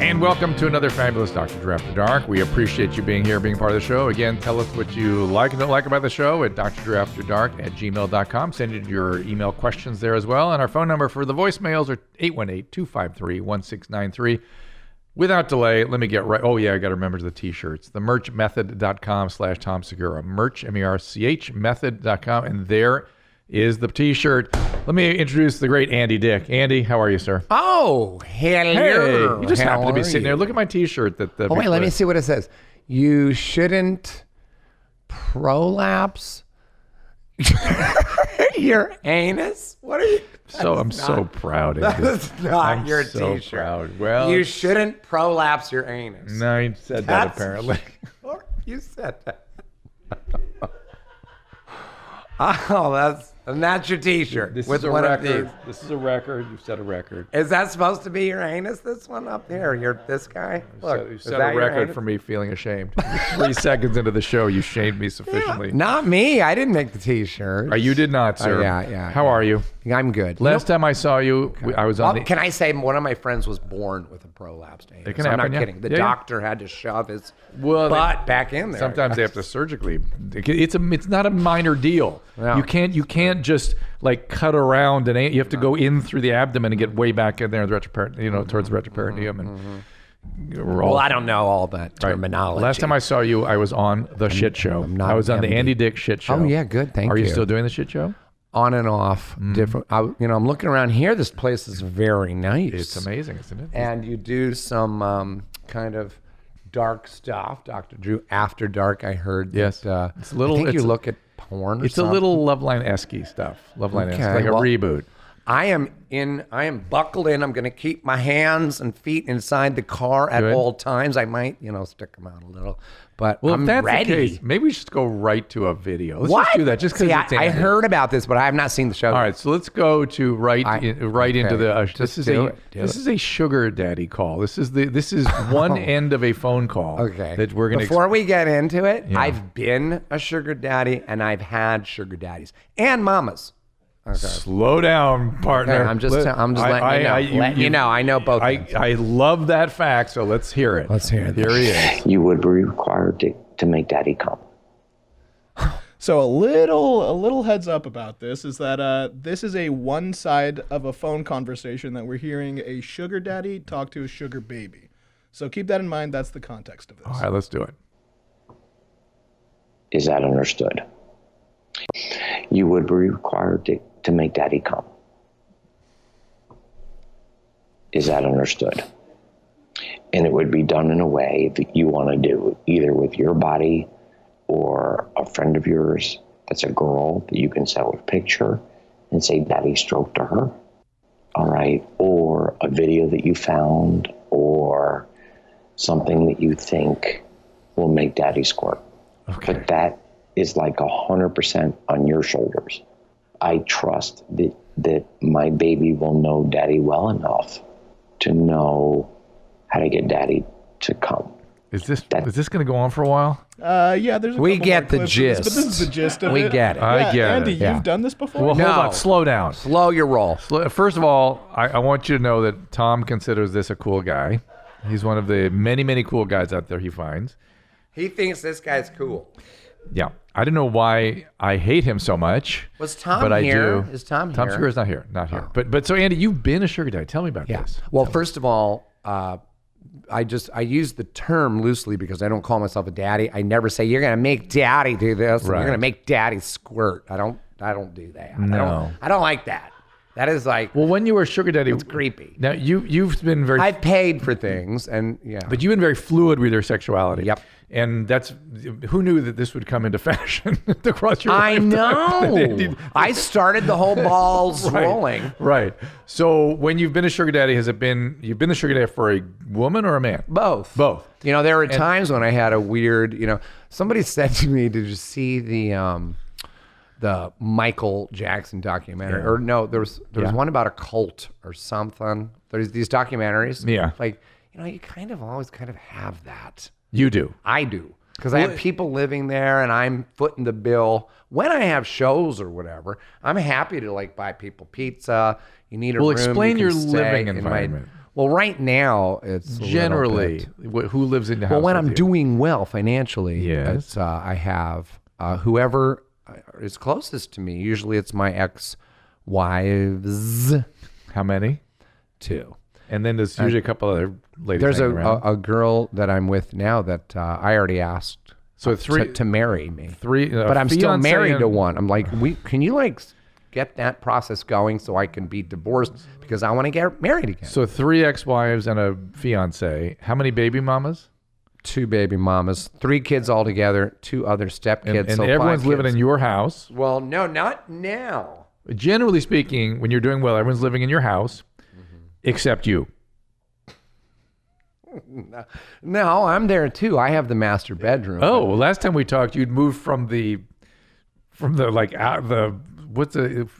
And welcome to another fabulous Dr. After Dark. We appreciate you being here, being part of the show. Again, tell us what you like and don't like about the show at drafterdark@gmail.com. Send in your email questions there as well. And our phone number for the voicemails are 818-253-1693. Without delay, let me get right. Oh, yeah, I got to remember the T-shirts. The merchmethod.com/Tom Segura. Merch, M-E-R-C-H, method.com. And there is the T-shirt. Let me introduce the great Andy Dick. Andy, how are you, sir? Oh, hello. Hey, you just happen to be sitting there. Look at my T-shirt. Oh, wait, let me see what it says. You shouldn't prolapse your anus? What are you? I'm so proud of you. That's not your so T-shirt. Proud. Well, you shouldn't prolapse your anus. No, you said that apparently. You said that. Oh, that's your T-shirt. This with is a one record. of these. This is a record. You've set a record. Is that supposed to be your anus? This one up there. You're this guy. Look, You set a record for me feeling ashamed. 3 seconds into the show, you shamed me sufficiently. Yeah, not me. I didn't make the T-shirt. You did not, sir. Yeah. How are you? I'm good. Last time I saw you, I was on Can I say one of my friends was born with a prolapsed anus? It can I'm happen, not yeah. kidding. The Yeah, doctor had to shove his butt back in there. Sometimes they have to surgically. It's not a minor deal. No. You can't just like cut around and you have to go in through the abdomen and get way back in there, towards the retroperitoneum and. Well, I don't know all that terminology. Last time I saw you, I was on the shit show. I was on the Andy Dick shit show. Oh yeah, good. Thank you. Are you still doing the shit show? On and off, different. I'm looking around here. This place is very nice. It's amazing, isn't it? And you do some kind of dark stuff, Dr. Drew. After dark, I heard. Yes, that, it's a little. I think you look at porn. It's something. a little Loveline-esque stuff. Loveline-esque, like a reboot. I am buckled in. I'm going to keep my hands and feet inside the car at all times. I might, stick them out a little, but I'm if that's ready. The case, maybe we should go right to a video. Let's just do that. Just because I heard about this, but I have not seen the show. All right, so let's go to into the. This is a sugar daddy call. This is one end of a phone call. Okay. That we're going to. Before we get into it, I've been a sugar daddy and I've had sugar daddies and mamas. Okay. Slow down, partner. Okay, I'm just letting you know. I know both. I love that fact, so let's hear it. Let's hear it. Here he is. You would be required to make daddy come. So a little heads up about this is that this is a one side of a phone conversation that we're hearing a sugar daddy talk to a sugar baby. So keep that in mind. That's the context of this. All right, let's do it. Is that understood? You would be required to make daddy come. Is that understood? And it would be done in a way that you want to do, either with your body or a friend of yours that's a girl that you can send a picture and say daddy stroke to her. All right. Or a video that you found or something that you think will make daddy squirt. Okay. But that is like 100% on your shoulders. I trust that my baby will know daddy well enough to know how to get daddy to come. Is this going to go on for a while? Yeah, there's. We get the gist. But this is the gist of it. We get it. I get Andy, it. you've done this before? Well, No. hold on. Slow down. Slow your roll. First of all, I want you to know that Tom considers this a cool guy. He's one of the many, many cool guys out there he finds. He thinks this guy's cool. Yeah. I don't know why I hate him so much. Was Tom but here? I do. Is Tom here? Tom Segura's not here. Not here. But so Andy, you've been a sugar daddy. Tell me about this. Well, first of all, I use the term loosely because I don't call myself a daddy. I never say you're gonna make daddy do this. Or, Right. you're gonna make daddy squirt. I don't do that. No. I don't like that. That is like, Well, when you were a sugar daddy, it's creepy. Now you've been very. I've paid for things, and yeah. But you've been very fluid with your sexuality. Yep. And who knew that this would come into fashion across your I lifetime? know. I started the whole balls rolling. Right. So when you've been a sugar daddy, you've been the sugar daddy for a woman or a man? Both. There were times when I had a weird, somebody said to me, did you see the Michael Jackson documentary? Yeah. Or no, there was one about a cult or something. There's these documentaries. Yeah. Like, you kind of always kind of have that. You do. I do. Because I have people living there and I'm footing the bill. When I have shows or whatever, I'm happy to buy people pizza. You need a room. Explain you your can living stay environment. Well, right now it's a Generally, little bit. who lives in the house? Well, when with I'm you? doing well financially, Yes. it's, I have whoever is closest to me. Usually it's my ex-wives. How many? 2. And then there's usually a couple other ladies. There's hanging around. a girl that I'm with now that I already asked So three to marry me. but I'm still fiancé married and- to one. I'm like, can you like get that process going so I can be divorced because I want to get married again? So 3 ex-wives and a fiance. How many baby mamas? 2 baby mamas, 3 kids altogether, 2 other stepkids. And so everyone's 5 living kids. in your house. Well, no, not now. Generally speaking, when you're doing well, everyone's living in your house, except you. No, I'm there too. I have the master bedroom. Oh, well, last time we talked, you'd moved from the like out the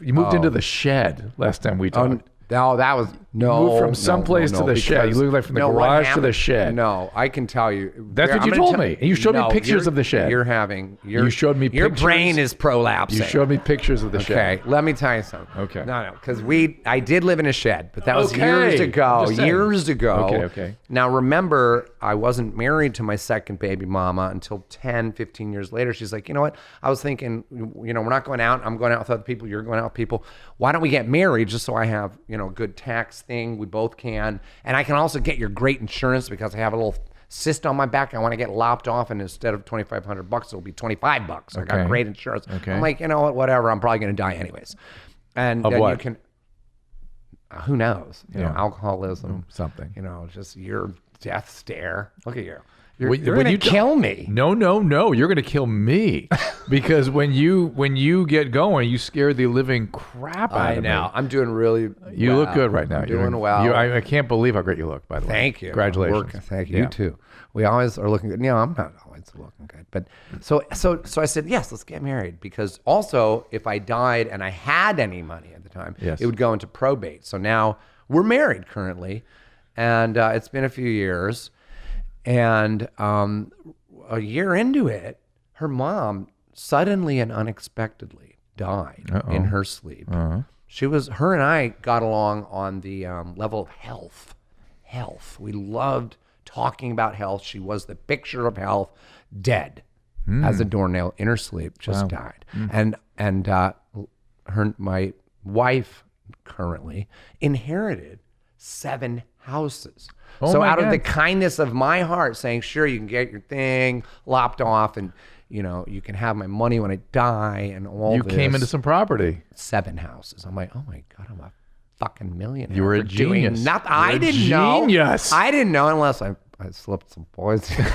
you moved into the shed last time we talked. No, that was no. Moved from someplace to the shed. You look like from the garage to the shed. No, I can tell you. That's what you told me. And you showed me pictures of the shed. You showed me Your pictures. brain is prolapsing. You showed me pictures of the shed. Okay, let me tell you something. Okay. No, because I did live in a shed, but that was Okay. years ago. Just saying. Years ago. Okay. Now remember, I wasn't married to my second baby mama until 10, 15 years later. She's like, you know what? I was thinking, we're not going out. I'm going out with other people. You're going out with people. Why don't we get married just so I have, a good tax thing. We both can. And I can also get your great insurance because I have a little cyst on my back. I want to get lopped off, and instead of $2,500, it'll be $25. I got great insurance. Okay. I'm like, you know what? Whatever. I'm probably going to die anyways. And of then what? you can. Who knows? Alcoholism, Something. Just your death stare. Look at you. When You're going to you kill me. No. You're going to kill me because when you get going, you scare the living crap out of me. I'm doing really. You look good right now. I'm doing well. I can't believe how great you look. By the way, Thank you. Congratulations. Thank you. Yeah. You too. We always are looking good. No, I'm not always looking good. But so I said yes. Let's get married because also if I died and I had any money at the time, Yes. it would go into probate. So now we're married currently, and it's been a few years. And a year into it, her mom suddenly and unexpectedly died in her sleep. Her and I got along on the level of health. We loved talking about health. She was the picture of health, dead as a doornail in her sleep, just died. And my wife currently inherited 7 houses. Oh So my out of God. the kindness of my heart saying, sure, you can get your thing lopped off and, you can have my money when I die and all You this. came into some property. 7 houses. I'm like, oh my God, I'm a fucking millionaire. You were a for doing genius. nothing. You're I a didn't know. genius. I didn't know unless I slipped some poison.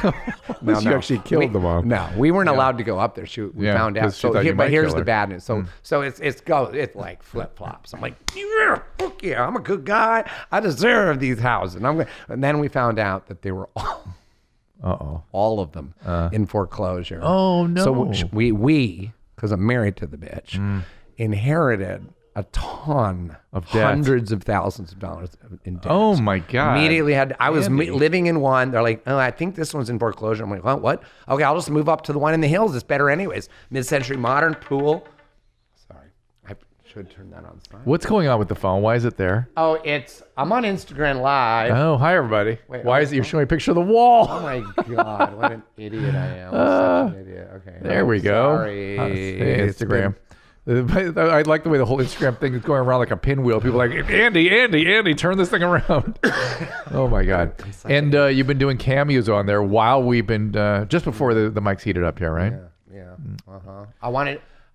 No, You actually killed the mom. No, we weren't allowed to go up there. We Yeah, found out. 'cause she thought you But might here's kill the her. bad news. So it's like flip flops. I'm like, yeah, fuck yeah, I'm a good guy. I deserve these houses. And then we found out that they were all of them in foreclosure. Oh, no. So we because I'm married to the bitch, inherited a ton Of debt. hundreds of thousands of dollars in debt. Oh my God. Immediately I was Andy. living in one. They're like, oh, I think this one's in foreclosure. I'm like, well, what? Okay, I'll just move up to the one in the hills. It's better anyways. Mid-century modern pool. Sorry, I should turn that on. What's going on with the phone? Why is it there? Oh, I'm on Instagram Live. Oh, hi everybody. Wait, Why is it you're showing a picture of the wall? Oh my God, what an idiot I am. I'm such an idiot. Okay. There we go. Sorry. Hey, Instagram. I like the way the whole Instagram thing is going around like a pinwheel. People are like, Andy, turn this thing around. Oh my God. And you've been doing cameos on there while we've been, just before the mic's heated up here, right? Yeah.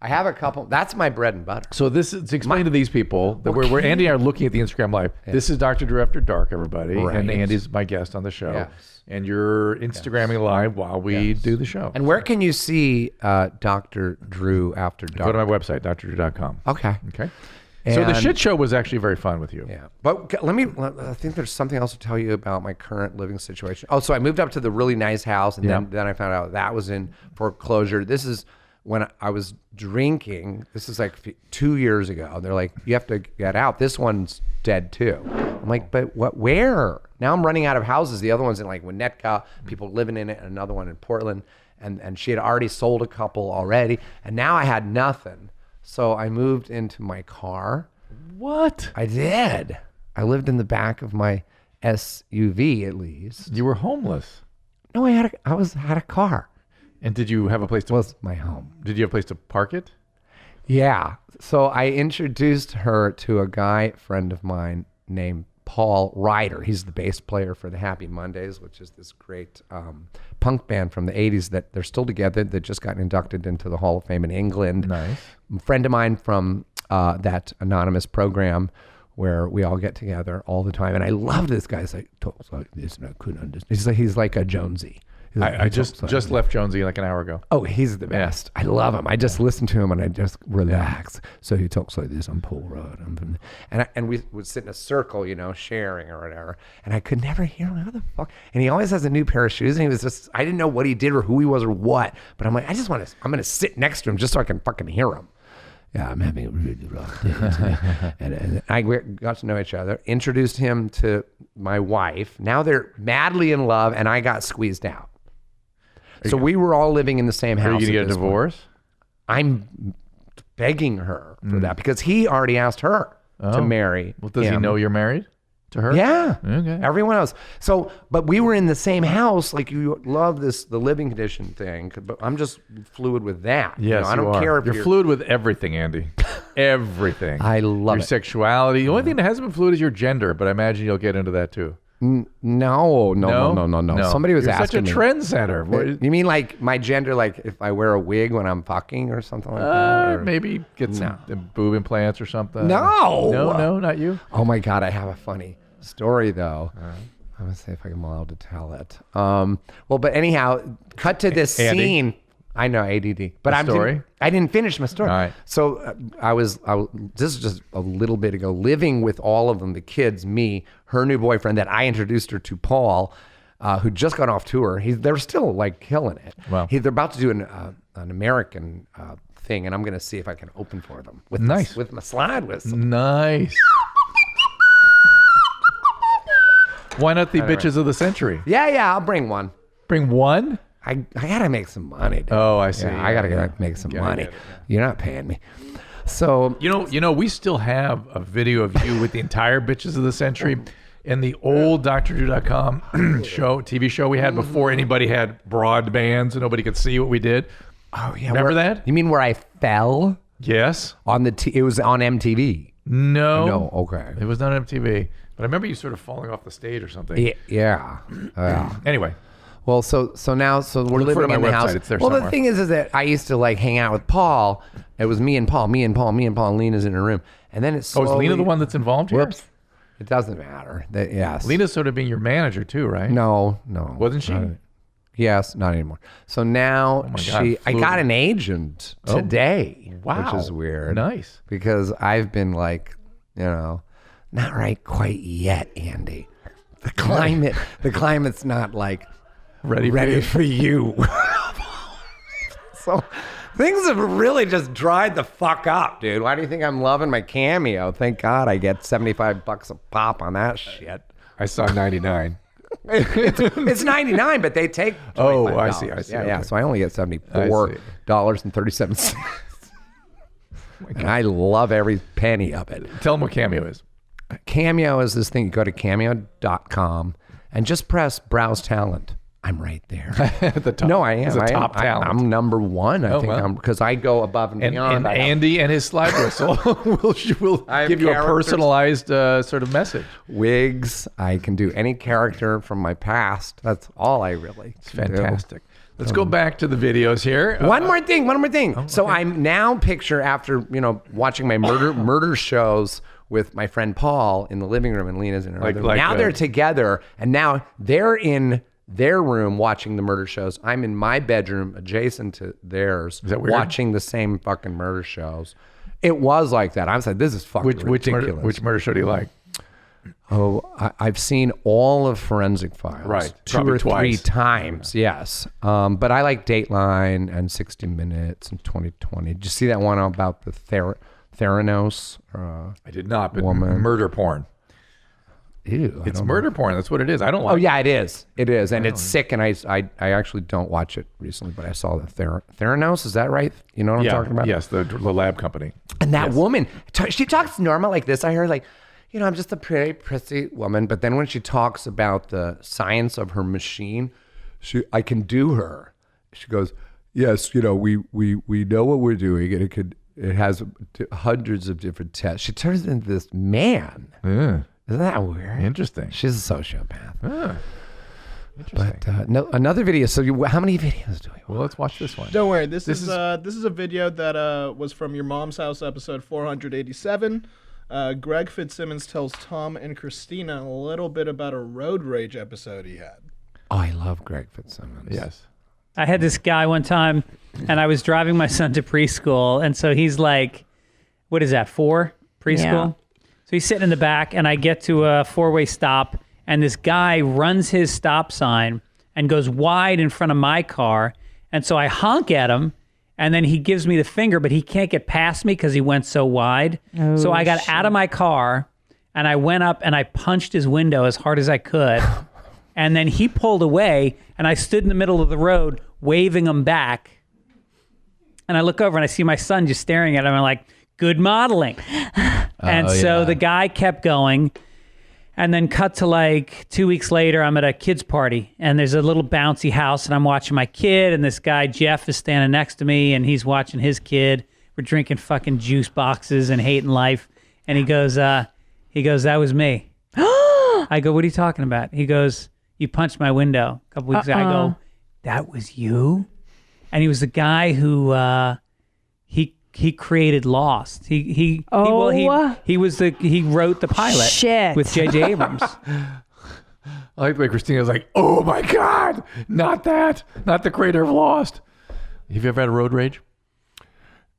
I have a couple. That's my bread and butter. So this is to explain to these people that where Andy and I are looking at the Instagram Live. This is Dr. Drew After Dark, everybody. Right. And Andy's my guest on the show. Yes. And you're Instagramming live while we do the show. And where can you see Dr. Drew After Dark? Go to my website, drdrew.com. Okay. Okay. So the And- shit show was actually very fun with you. Yeah. But I think there's something else to tell you about my current living situation. Oh, so I moved up to the really nice house, and then I found out that was in foreclosure. This is when I was drinking. This is like 2 years ago. They're like, you have to get out. This one's dead too. I'm like, but what? Where? Now I'm running out of houses. The other one's in like Winnetka, people living in it, and another one in Portland. And she had already sold a couple already. And now I had nothing. So I moved into my car. What? I did. I lived in the back of my SUV at least. You were homeless. No, I had a car. And did you have a place It to was my home. Did you have a place to park it? Yeah. So I introduced her to a guy friend of mine named Paul Ryder. He's the bass player for the Happy Mondays, which is this great punk band from the 80s that they're still together. That just got inducted into the Hall of Fame in England. Nice. A friend of mine from that anonymous program where we all get together all the time. And I love this guy. He's like, talks like this and I couldn't understand. He's like a Jonesy. I just left Jonesy like an hour ago. Oh, he's the best. I love him. I just listen to him and I just relax. So he talks like this. I'm Paul Rudd. And we would sit in a circle, sharing or whatever. And I could never hear him. How the fuck? And he always has a new pair of shoes. And he was just, I didn't know what he did or who he was or what. But I'm like, I'm going to sit next to him just so I can fucking hear him. Yeah, I'm having a really rough day today. and I got to know each other, introduced him to my wife. Now they're madly in love and I got squeezed out. So we were all living in the same house. Are you going to get a divorce? I'm begging her for that because he already asked her to marry. Well, does he know you're married to her? Yeah. Okay. Everyone else. So, but we were in the same house. Like you love the living condition thing, but I'm just fluid with that. Yes, I don't care if you're fluid with everything, Andy. Everything. I love your sexuality. The only thing that hasn't been fluid is your gender, but I imagine you'll get into that too. No. Somebody was You're asking such a me. trendsetter. You mean like my gender, like if I wear a wig when I'm fucking or something like that? Or? Maybe get some boob implants or something. No, not you. Oh my God, I have a funny story though. I'm gonna see if I'm allowed to tell it. Well, but anyhow, cut to this Andy. scene. I know ADD, but I didn't finish my story. All right. So I was this is just a little bit ago, living with all of them, the kids, me, her new boyfriend that I introduced her to, Paul, who just got off tour. They're still like killing it. Wow. They're about to do an American thing, and I'm going to see if I can open for them with with my slide whistle. Nice. Why not the bitches of the century? Yeah, I'll bring one. Bring one? I gotta make some money, dude. Oh, I see. Yeah, I gotta make some money. You're not paying me. So you know, we still have a video of you with the entire bitches of the century in the old DrDrew.com TV show we had before anybody had broadband, so nobody could see what we did. Oh yeah, remember that? You mean where I fell? Yes. On it was on MTV. No. Okay. It was not on MTV, but I remember you sort of falling off the stage or something. Yeah. Anyway. Well, so now we're Look for it living on in my the website. house. It's there well, somewhere. the thing is that I used to like hang out with Paul. It was me and Paul, and Lena's in a room, and then it's Oh, is Lena the one that's involved here? Whoops. It doesn't matter. Yes. Lena's sort of being your manager too, right? No. Wasn't she? Yes, not anymore. So now I got an agent today, Wow. which is weird. Nice. Because I've been like, not right quite yet, Andy. The climate's not like ready for you. So things have really just dried the fuck up, dude. Why do you think I'm loving my Cameo? Thank God I get $75 a pop on that shit. I saw 99. It's 99, but they take $25. Oh, I see. Yeah, Okay. so I only get $74.37. And I love every penny of it. Tell them what Cameo is. Cameo is this thing. You go to cameo.com and just press browse talent. I'm right there. At the top. No, I am. He's a top talent. I'm number one. I think wow. I'm because I go above and beyond. And Andy and his slide whistle will give you a personalized sort of message. Wigs. I can do any character from my past. That's all I really. It's fantastic. Let's go back to the videos here. One more thing. So I'm now picture after watching my murder shows with my friend Paul in the living room and Lena's in her other room. Now they're together and now they're in their room watching the murder shows. I'm in my bedroom adjacent to theirs. Is that weird? Watching the same fucking murder shows. It was like that. I was like, this is fucking ridiculous. Which murder show do you like? Oh, I've seen all of Forensic Files. Right. Two or three times, yes. But I like Dateline and 60 Minutes and 2020. Did you see that one about the Theranos? I did not, but woman. murder porn. Ew. It's murder porn. That's what it is. I don't like Oh, yeah, it is. It is. And it's sick, and I actually don't watch it recently, but I saw the Theranos. Is that right? You know what I'm talking about? Yes, the lab company. And that woman, she talks normal like this. I heard like, I'm just a pretty prissy woman. But then when she talks about the science of her machine, I can do her. She goes, yes, we know what we're doing, and it has hundreds of different tests. She turns into this man. Yeah. Isn't that weird? Interesting. She's a sociopath. Interesting. But no, another video. So how many videos do we want? Well, let's watch this one. Don't worry. This is a video that was from Your Mom's House episode 487. Greg Fitzsimmons tells Tom and Christina a little bit about a road rage episode he had. Oh, I love Greg Fitzsimmons. Yes. I had this guy one time, and I was driving my son to preschool, and so he's like, what is that, 4? Preschool? Yeah. So he's sitting in the back, and I get to a 4-way stop, and this guy runs his stop sign and goes wide in front of my car, and so I honk at him, and then he gives me the finger, but he can't get past me because he went so wide. So I got out of my car, and I went up, and I punched his window as hard as I could, and then he pulled away, and I stood in the middle of the road waving him back. And I look over and I see my son just staring at him. I'm like, good modeling. And so the guy kept going. And then cut to like 2 weeks later, I'm at a kid's party. And there's a little bouncy house. And I'm watching my kid. And this guy, Jeff, is standing next to me. And he's watching his kid. We're drinking fucking juice boxes and hating life. And he goes, that was me. I go, what are you talking about? He goes, you punched my window a couple weeks ago. I go, that was you? And he was the guy who he created Lost. He wrote the pilot. Shit. With J.J. Abrams. I like the way Christina was like, oh my God, not that. Not the creator of Lost. Have you ever had a road rage?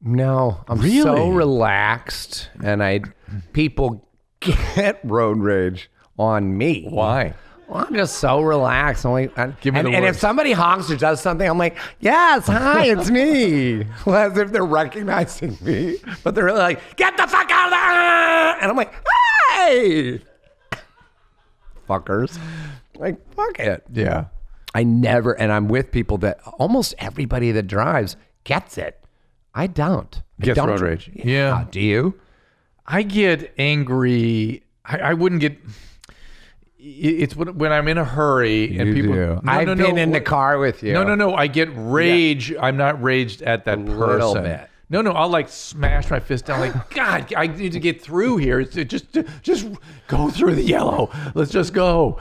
No, I'm Really? so relaxed, and people get road rage on me. Why? Well, I'm just so relaxed. Give me the and if worst. somebody honks or does something, I'm like, yes, hi, it's me. Well, as if they're recognizing me. But they're really like, get the fuck out of there. And I'm like, hey. Fuckers. Like, fuck it. Yeah. I never, and I'm with people that almost everybody that drives gets it. I don't. Gets I don't. road rage. Yeah. Do you? I get angry. I wouldn't get... It's when I'm in a hurry and people. Do. I've been in the car with you. No. I get rage. Yeah. I'm not raged at that person. Little bit. No. I'll like smash my fist down. Like, God, I need to get through here. Just go through the yellow. Let's just go.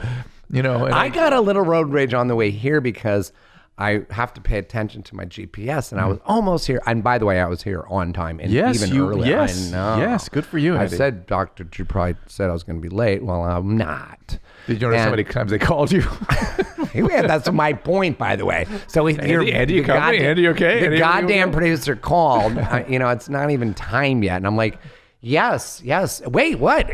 And I got a little road rage on the way here because I have to pay attention to my GPS, and I was almost here. And by the way, I was here on time and even earlier. Yes, I know. yes, good for you, I Eddie. said, Dr. Drew probably said I was going to be late. Well, I'm not. Did you notice how many times they called you? Yeah, that's my point, by the way. So Andy, you coming? Andy, okay? The Andy, goddamn producer called. It's not even time yet, and I'm like, yes. Wait, what?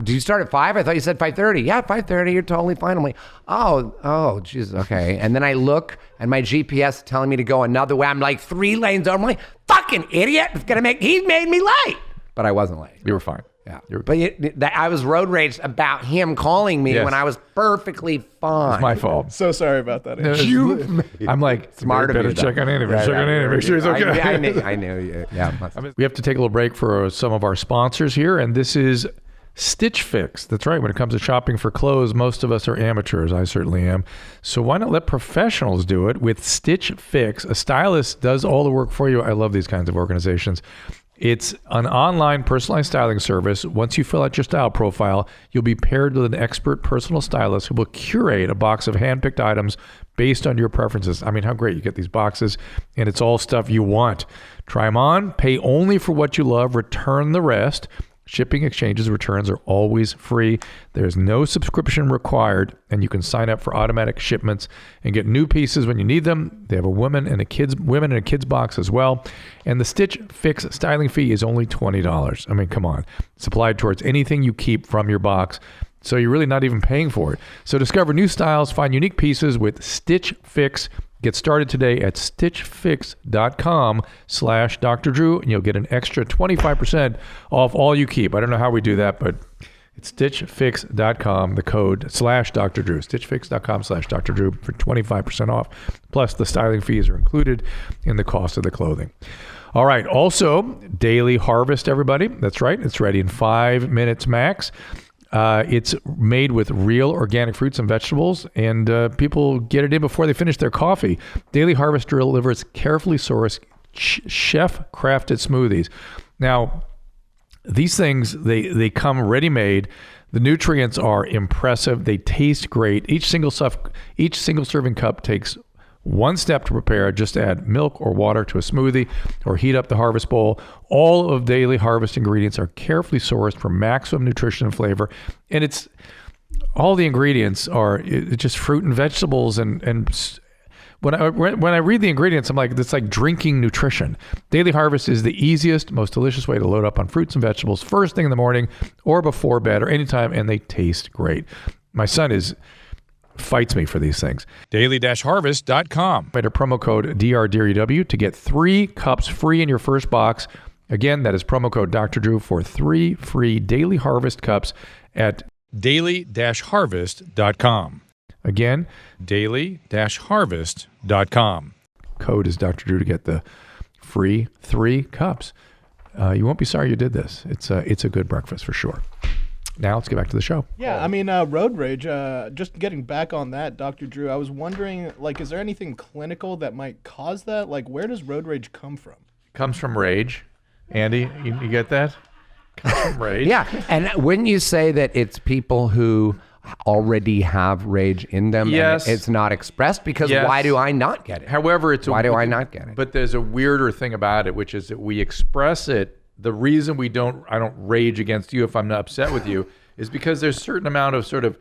Do you start at 5? I thought you said 5:30. Yeah, 5:30. You're totally fine. I'm like, oh, jeez, okay. And then I look, and my GPS is telling me to go another way. I'm like 3 lanes over. I'm like, fucking idiot! He made me late, but I wasn't late. You were fine. Yeah, but I was road raged about him calling me when I was perfectly fine. It's my fault. So sorry about that. I'm like, Smart of better you, check though. on Andy. Check on Andy. Make sure he's okay. I knew. Yeah. We have to take a little break for some of our sponsors here, and this is Stitch Fix. That's right. When it comes to shopping for clothes, most of us are amateurs. I certainly am. So why not let professionals do it with Stitch Fix? A stylist does all the work for you. I love these kinds of organizations. It's an online personalized styling service. Once you fill out your style profile, you'll be paired with an expert personal stylist who will curate a box of handpicked items based on your preferences. I mean, how great. You get these boxes, and it's all stuff you want. Try them on, pay only for what you love, return the rest. Shipping, exchanges, returns are always free. There's no subscription required, and you can sign up for automatic shipments and get new pieces when you need them. They have a women and a kids box as well. And the Stitch Fix styling fee is only $20. I mean, come on. It's applied towards anything you keep from your box, so you're really not even paying for it. So discover new styles, find unique pieces with Stitch Fix. Get started today at stitchfix.com/Dr. Drew, and you'll get an extra 25% off all you keep. I don't know how we do that, but it's stitchfix.com, the code /Dr. Drew. Stitchfix.com/Dr. Drew for 25% off. Plus, the styling fees are included in the cost of the clothing. All right. Also, Daily Harvest, everybody. That's right. It's ready in 5 minutes max. It's made with real organic fruits and vegetables, and people get it in before they finish their coffee. Daily Harvest delivers carefully sourced, chef-crafted smoothies. Now, these things, they come ready-made. The nutrients are impressive. They taste great. Each single serving cup takes one step to prepare. Just add milk or water to a smoothie or heat up the Harvest bowl. All of Daily Harvest ingredients are carefully sourced for maximum nutrition and flavor. And it's all the ingredients are just fruit and vegetables. And when I read the ingredients, I'm like, it's like drinking nutrition. Daily Harvest is the easiest, most delicious way to load up on fruits and vegetables first thing in the morning or before bed or anytime, and they taste great. My son fights me for these things. Daily-harvest.com. Enter promo code DRDREW to get 3 cups free in your first box. Again, that is promo code Dr. Drew for 3 free Daily Harvest cups at daily-harvest.com. Again, daily-harvest.com. Code is Dr. Drew to get the free 3 cups. You won't be sorry you did this. It's a good breakfast for sure. Now let's get back to the show. Yeah, I mean, road rage, just getting back on that, Dr. Drew, I was wondering, like, is there anything clinical that might cause that? Like, where does road rage come from? Comes from rage. Andy, you get that? Comes from rage. Yeah, and wouldn't you say that it's people who already have rage in them? Yes. And it's not expressed? Because Yes. why do I not get it? However, Why do I not get it? But there's a weirder thing about it, which is that we express it. The reason I don't rage against you if I'm not upset with you is because there's a certain amount of sort of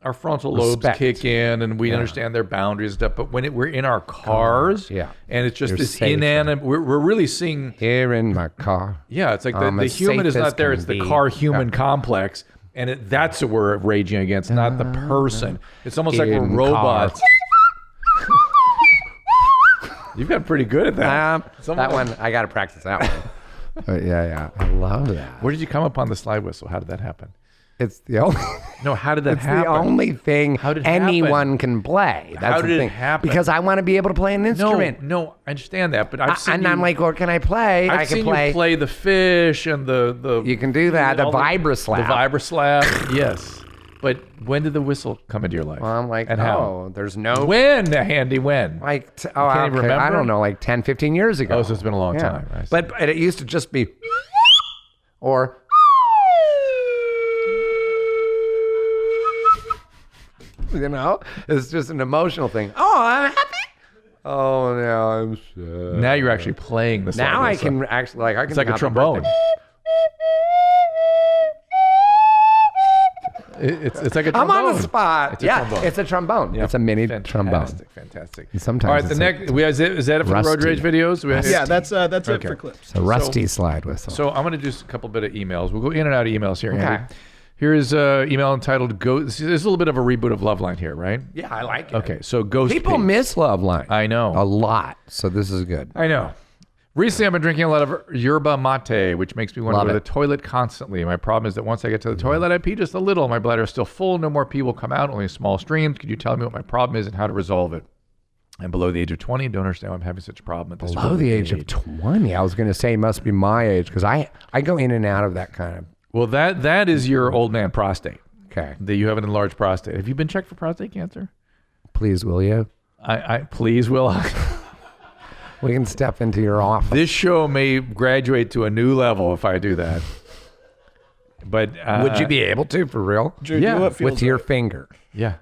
our frontal lobes Respect. kick in and we understand their boundaries and stuff. But when we're in our cars, Yeah. and it's just You're this safer. inanimate, we're really seeing. Here in my car. Yeah, it's like I'm the as human is safe as not there; can it's the be. car-human complex, and that's what we're raging against, not the person. It's almost like we're In robots. You've got pretty good at that. That one, I got to practice that one. Yeah. I love that. Where did you come upon the slide whistle? How did that happen? It's the only... No, how did that It's happen? the only thing How did it happen? anyone can play. That's How the did it thing. happen? Because I want to be able to play an instrument. No, I understand that, but I've seen And you, I'm like, what can I play? I've I can seen play. you play the fish and the. You can do that. The all vibra slap. The vibra slap, yes. But when did the whistle come into your life? Well, I'm like, and how? there's no... When, Handy? When? Like, can't even remember? I don't know, like 10, 15 years ago. Oh, so it's been a long time. I see. But it used to just be... Or... You know? It's just an emotional thing. Oh, I'm happy. Oh, now I'm sad. Now you're actually playing the. Now I whistle. can actually, like, I can... It's like a have the trombone. birthday. It's like a I'm trombone. on the spot. It's a Yeah, trombone. it's a trombone. Yeah. It's a mini trombone. Fantastic. Sometimes All right, the it's next. Is that it for the road rusty. rage videos? Yeah, that's it Okay. for clips. A rusty slide whistle. So I'm going to do a couple bit of emails. We'll go in and out of emails here, Okay. Andy. Here is an email entitled "Go." This is a little bit of a reboot of Loveline here, right? Yeah, I like it. Okay, so Ghost People Pete. miss Loveline. I know. A lot. So this is good. I know. Recently, I've been drinking a lot of yerba mate, which makes me want Love to go to it. the toilet constantly. My problem is that once I get to the toilet, I pee just a little. My bladder is still full. No more pee will come out, only small streams. Could you tell me what my problem is and how to resolve it? I'm below the age of 20 and don't understand why I'm having such a problem at this Below the age of 20. I was going to say it must be my age because I go in and out of that kind of. Well, that is your old man prostate. Okay. That you have an enlarged prostate. Have you been checked for prostate cancer? Please, will you? I please will I. We can step into your office. This show may graduate to a new level if I do that. But Would you be able to, for real? Drew, Yeah, do what feels With your right. finger. Yeah,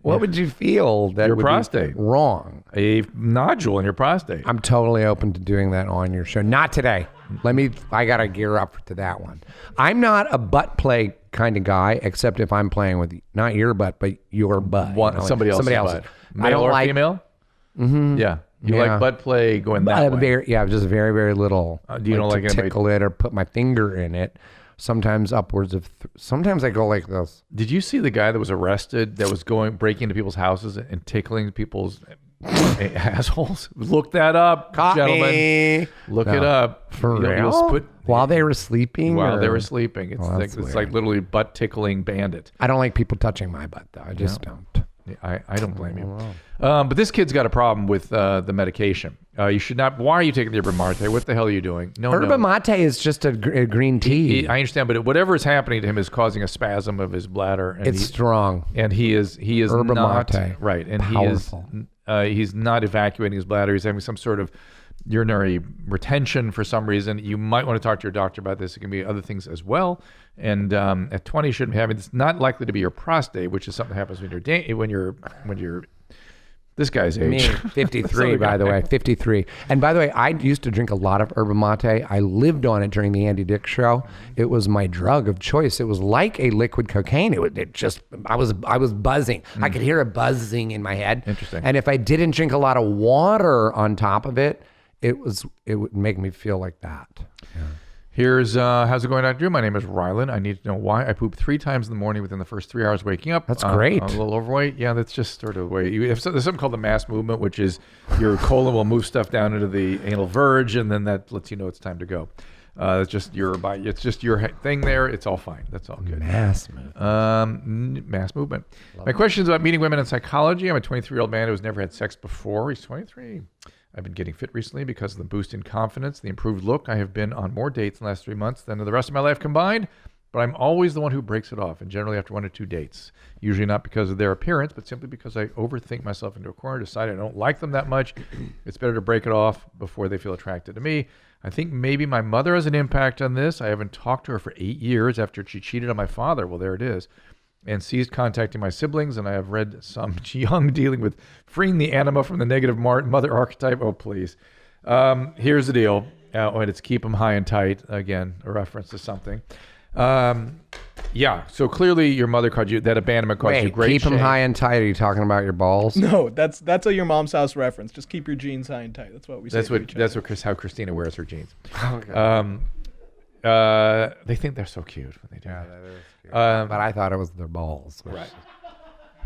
What would you feel that Your would prostate. be wrong? a nodule in your prostate. I'm totally open to doing that on your show. Not today. I got to gear up to that one. I'm not a butt play kind of guy, except if I'm playing with not your butt, but your butt. One, you know, like somebody else's else's. butt. I Male don't or like female? Mm-hmm. Yeah. You Yeah. like butt play going that way. Just very, very little. You don't like to anybody- tickle it or put my finger in it. Sometimes upwards of. Sometimes I go like this. Did you see the guy that was arrested that was breaking into people's houses and tickling people's assholes? Look that up, Caught gentlemen. me. Look No. it up. For You'll real? put- While they were sleeping. while they or- were sleeping. It's Oh, like that's it's weird. like literally butt tickling bandit. I don't like people touching my butt though. I just don't. I don't blame you. But this kid's got a problem with the medication. You should not. Why are you taking the yerba mate? What the hell are you doing? No, Yerba mate is just a green tea. I understand, but whatever is happening to him is causing a spasm of his bladder. And It's strong. and he is Yerba not mate. right, and Powerful. he's not evacuating his bladder. He's having some sort of urinary retention for some reason. You might want to talk to your doctor about this. It can be other things as well. And at 20, you shouldn't be having. It's not likely to be your prostate, which is something that happens when you're this guy's age. Me, 53, by the way, 53. And by the way, I used to drink a lot of yerba mate. I lived on it during the Andy Dick show. It was my drug of choice. It was like a liquid cocaine. I was buzzing. I could hear it buzzing in my head. Interesting. And if I didn't drink a lot of water on top of it, it would make me feel like that. Here's how's it going, Dr. Drew? My name is Rylan. I need to know why I poop 3 times in the morning within the first 3 hours waking up. That's great. I'm a little overweight. Yeah, that's just sort of the way. There's something called the mass movement, which is your colon will move stuff down into the anal verge, and then that lets you know it's time to go. It's just your thing there. It's all fine. That's all good. Mass movement. Mass movement. My question is about meeting women in psychology. I'm a 23-year-old man who has never had sex before. He's 23. I've been getting fit recently because of the boost in confidence, the improved look. I have been on more dates in the last 3 months than the rest of my life combined, but I'm always the one who breaks it off, and generally after 1 or 2 dates. Usually not because of their appearance, but simply because I overthink myself into a corner, decide I don't like them that much. It's better to break it off before they feel attracted to me. I think maybe my mother has an impact on this. I haven't talked to her for 8 years after she cheated on my father. Well, there it is. And ceased contacting my siblings, and I have read some Young dealing with freeing the anima from the negative mother archetype. Oh, please. Here's the deal. And it's keep them high and tight. Again, a reference to something. Yeah, so clearly your mother caused you, that abandonment caused you great keep them shame. high and tight. Are you talking about your balls? No, that's a your mom's house reference. Just keep your jeans high and tight. That's what we say. How Christina wears her jeans. Okay. They think they're so cute when they do that. That is cute. But I thought it was their balls. Right.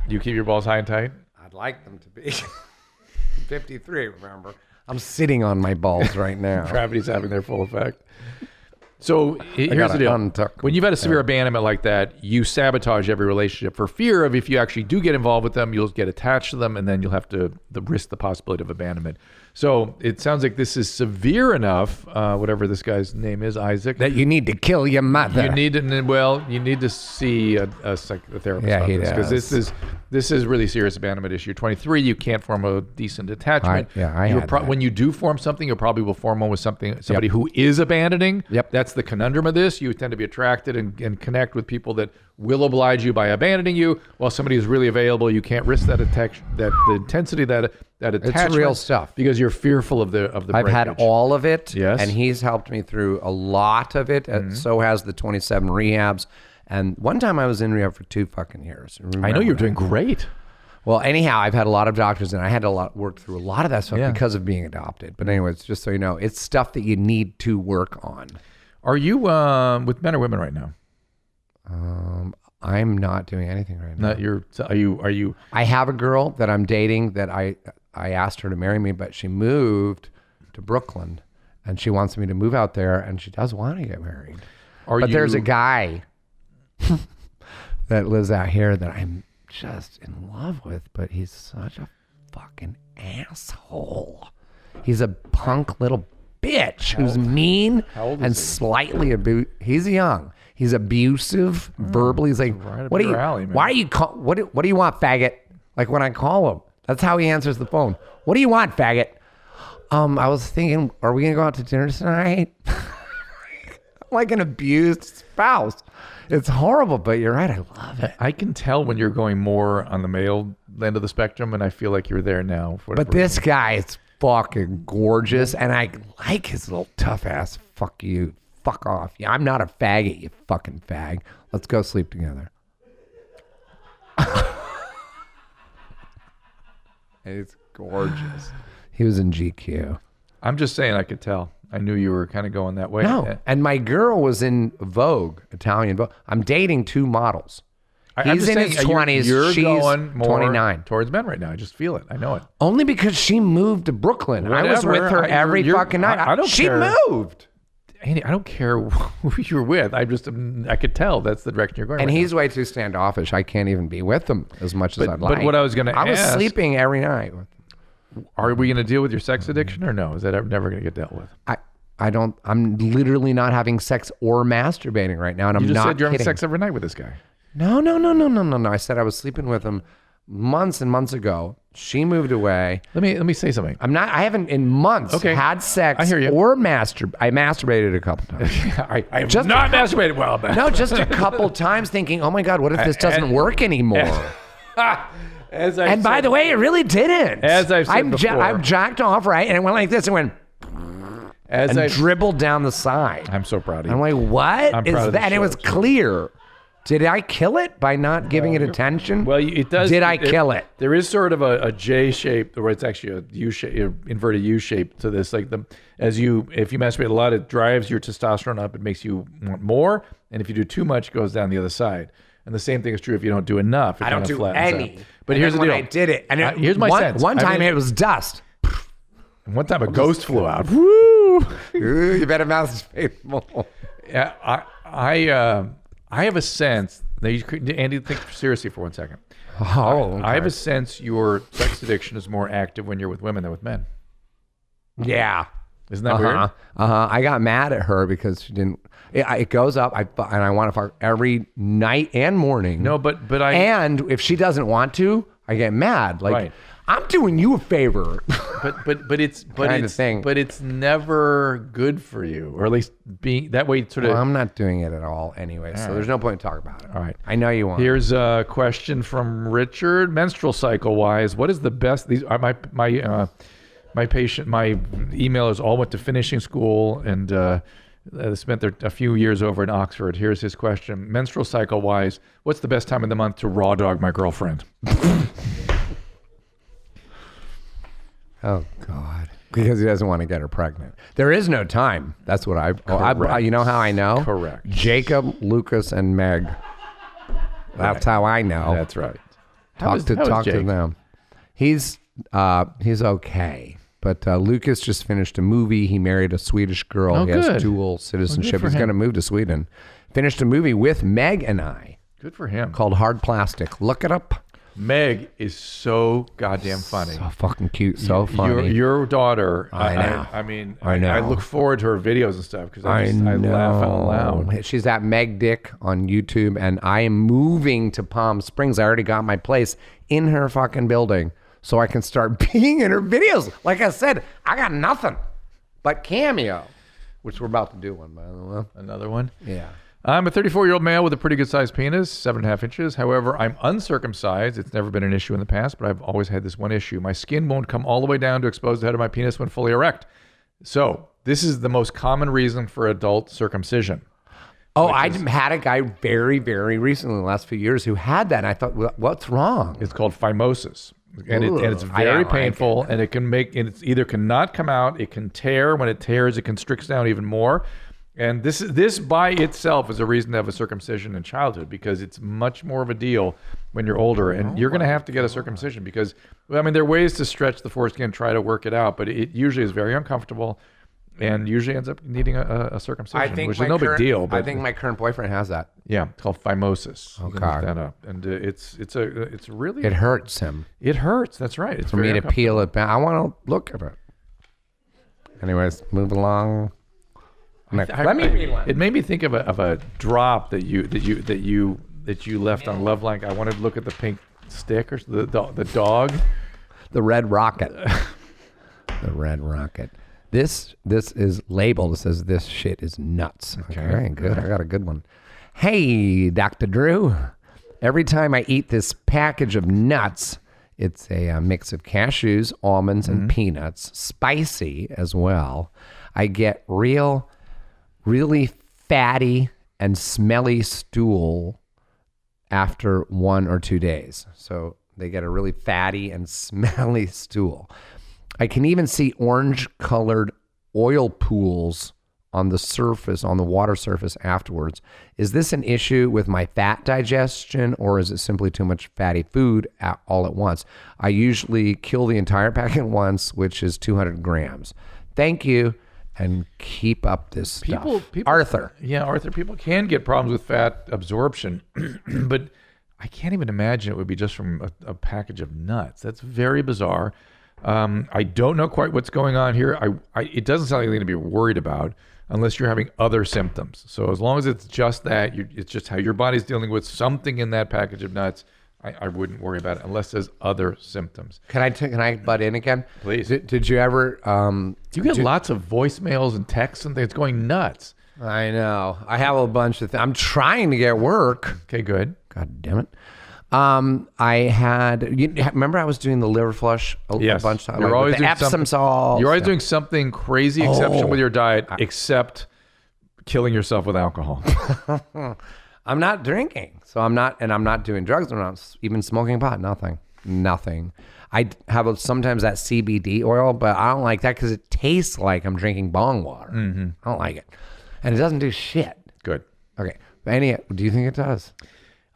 Do you keep your balls high and tight? I'd like them to be. 53, remember? I'm sitting on my balls right now. Gravity's having their full effect. So here's gotta the deal. untuck When you've had a severe abandonment like that, you sabotage every relationship for fear of if you actually do get involved with them, you'll get attached to them, and then you'll have to risk the possibility of abandonment. So it sounds like this is severe enough, whatever this guy's name is, Isaac. That you need to kill your mother. You need to see a therapist. Yeah, he because does. this is really serious abandonment issue. You're 23, you can't form a decent attachment. I had that. When you do form something, you probably will form one with somebody who is abandoning. Yep. That's the conundrum of this. You tend to be attracted and connect with people that will oblige you by abandoning you, while somebody who's really available, you can't risk that the intensity of that attachment. It's real stuff. Because you're fearful of the I've breakage. had all of it, Yes. and he's helped me through a lot of it, and so has the 27 rehabs. And one time I was in rehab for 2 fucking years. I know you're doing great. Well, anyhow, I've had a lot of doctors, and I had to work through a lot of that stuff Yeah. because of being adopted. But anyways, just so you know, it's stuff that you need to work on. Are you with men or women right now? I'm not doing anything right now. Are you? I have a girl that I'm dating that I asked her to marry me, but she moved to Brooklyn, and she wants me to move out there, and she does want to get married. But there's a guy that lives out here that I'm just in love with, but he's such a fucking asshole. He's a punk little bitch who's mean old is and he? slightly he's young. He's abusive verbally. He's like, right up "What do your you? alley, man. Why are you call? What do you want, faggot?" Like when I call him, that's how he answers the phone. What do you want, faggot? I was thinking, are we gonna go out to dinner tonight? Like an abused spouse. It's horrible, but you're right. I love it. I can tell when you're going more on the male end of the spectrum, and I feel like you're there now. But this guy is fucking gorgeous, and I like his little tough ass. Fuck you. Fuck off. Yeah, I'm not a faggot, you fucking fag. Let's go sleep together. It's gorgeous. He was in GQ. I'm just saying, I could tell. I knew you were kind of going that way. No, and my girl was in Vogue, Italian Vogue. I'm dating 2 models. I'm He's just in saying, his 20s. You're She's going more 29. towards men right now. I just feel it. I know it. Only because she moved to Brooklyn. I was Whatever. with her every You're- fucking night. I don't she care. moved. Andy, I don't care who you're with. I could tell that's the direction you're going. And right he's way too standoffish. I can't even be with him as much as I'd like. But what I was going to ask... I was sleeping every night. Are we going to deal with your sex addiction or no? Is that never going to get dealt with? I'm literally not having sex or masturbating right now, and I'm not You just said you're kidding. having sex every night with this guy. No. I said I was sleeping with him months and months ago. She moved away. Let me say something. I haven't in months had sex I hear you. or I masturbated a couple times. I have just not masturbated well. No, just a couple times thinking, oh my God, what if this doesn't work anymore? And by the way, it really didn't. As I've said before. I've jacked off, right? And it went like this and went... dribbled down the side. I'm so proud of you. I'm like, what I'm is proud of the that? And it was show, clear. Did I kill it by not giving it attention? Well, it does. Did I kill it? There is sort of a J shape, or it's actually a U shape, inverted U shape to this. Like if you masturbate a lot, it drives your testosterone up. It makes you want more, and if you do too much, it goes down the other side. And the same thing is true if you don't do enough. I don't do any. But and here's the when deal. I did it, and here's my sense. One time it was dust. One time a ghost flew out. Woo! You better masturbate more. Yeah, I have a sense. Now, Andy, think seriously for 1 second. Oh, okay. I have a sense your sex addiction is more active when you're with women than with men. Yeah. Isn't that weird? I got mad at her because she didn't. It goes up, and I want to fuck every night and morning. No, but I. And if she doesn't want to, I get mad. Like, Right. I'm doing you a favor. But Kind of thing. But it's never good for you, or at least being that way. Sort of. Well, I'm not doing it at all anyway, so there's no point in talking about it. All right. I know you want. Here's a question from Richard. Menstrual cycle wise, what is the best? These are my patient. My emailers all went to finishing school and spent a few years over in Oxford. Here's his question. Menstrual cycle wise, what's the best time of the month to raw dog my girlfriend? Oh God! Because he doesn't want to get her pregnant. There is no time. That's what you know how I know? Correct. Jacob, Lucas, and Meg. That's how I know. That's right. Talk to them. He's okay. But Lucas just finished a movie. He married a Swedish girl. Oh, he has good. dual citizenship. for He's going to him. move to Sweden. Finished a movie with Meg and I Good for him. called Hard Plastic. Look it up. Meg is so goddamn funny. So fucking cute. So funny. Your daughter. I know. I know. I look forward to her videos and stuff because I laugh out loud. She's at Meg Dick on YouTube, and I am moving to Palm Springs. I already got my place in her fucking building, so I can start being in her videos. Like I said, I got nothing but Cameo, which we're about to do one, by the way. Another one. Yeah. I'm a 34-year-old male with a pretty good sized penis, 7.5 inches. However, I'm uncircumcised. It's never been an issue in the past, but I've always had this one issue. My skin won't come all the way down to expose the head of my penis when fully erect. So this is the most common reason for adult circumcision. Oh, I had a guy very, very recently in the last few years who had that, and I thought, what's wrong? It's called phimosis. And it's I very don't like painful, and it can make, and it's either cannot come out, it can tear. When it tears, it constricts down even more. And this by itself is a reason to have a circumcision in childhood, because it's much more of a deal when you're older, and you're going to have to get a circumcision because, I mean, there are ways to stretch the foreskin, try to work it out, but it usually is very uncomfortable, and usually ends up needing a circumcision, which is no big deal. But I think my current boyfriend has that. yeah, it's called phimosis. You can look Okay. that up, and it's really It hurts him it hurts. That's right. It's for me very to peel it back. I want to look at it. Anyways, move along. Let me read one. It made me think of a drop that you left on Love Line. I wanted to look at the pink stick or the dog. The Red Rocket. The Red Rocket. This is labeled. It says this shit is nuts. Okay, good. I got a good one. Hey, Dr. Drew. Every time I eat this package of nuts, it's a mix of cashews, almonds, and peanuts, spicy as well. I get really fatty and smelly stool after 1 or 2 days. So they get a really fatty and smelly stool. I can even see orange-colored oil pools on the surface, on the water surface afterwards. Is this an issue with my fat digestion, or is it simply too much fatty food all at once? I usually kill the entire pack at once, which is 200 grams. Thank you. and keep up this stuff. People, Arthur. Yeah, Arthur. People can get problems with fat absorption, but I can't even imagine it would be just from a package of nuts. That's very bizarre. I don't know quite what's going on here. It doesn't sound like anything to be worried about unless you're having other symptoms. So as long as it's just that, it's just how your body's dealing with something in that package of nuts, I wouldn't worry about it unless there's other symptoms. Can I butt in again? Please. Did you ever? You get lots of voicemails and texts and things. It's going nuts. I know. I have a bunch of things. I'm trying to get work. Okay, good. God damn it. I had. Remember, I was doing the liver flush a bunch of times. You're always doing Epsom salts. You're always doing something crazy exceptional with your diet, except killing yourself with alcohol. I'm not drinking, so I'm not doing drugs. I'm not even smoking pot. Nothing. I have sometimes that CBD oil, but I don't like that because it tastes like I'm drinking bong water. Mm-hmm. I don't like it, and it doesn't do shit. Good. Okay. Do you think it does?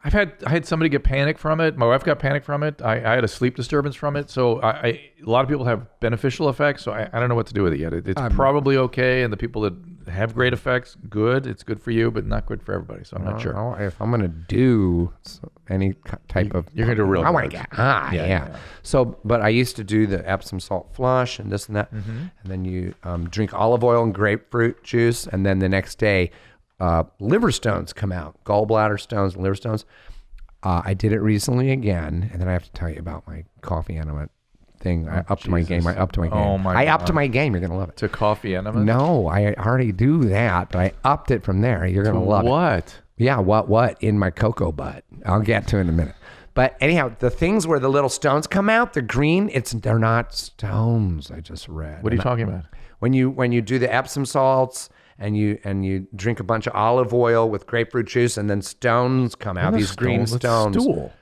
I had somebody get panic from it. My wife got panic from it. I had a sleep disturbance from it. So a lot of people have beneficial effects. So I don't know what to do with it yet. It's probably okay. And the people that have great effects, good. It's good for you, but not good for everybody. So I'm not sure. If I'm going to do any type of... You're going to do real I want to get high, yeah. So, but I used to do the Epsom salt flush and this and that. Mm-hmm. And then you drink olive oil and grapefruit juice. And then the next day... liver stones come out, gallbladder stones, liver stones. I did it recently again, and then I have to tell you about my coffee enema thing. I upped my game. I upped my game. Oh my God. Upped my game. You're gonna love it. To coffee enema? No, I already do that, but I upped it from there. You're gonna love it. What? Yeah, what in my cocoa butt? I'll get to it in a minute. But anyhow, the things where the little stones come out, they're green. They're not stones. I just read. What are you talking about? When you do the Epsom salts. And you drink a bunch of olive oil with grapefruit juice, and then stones come out. These green stones. It's stool.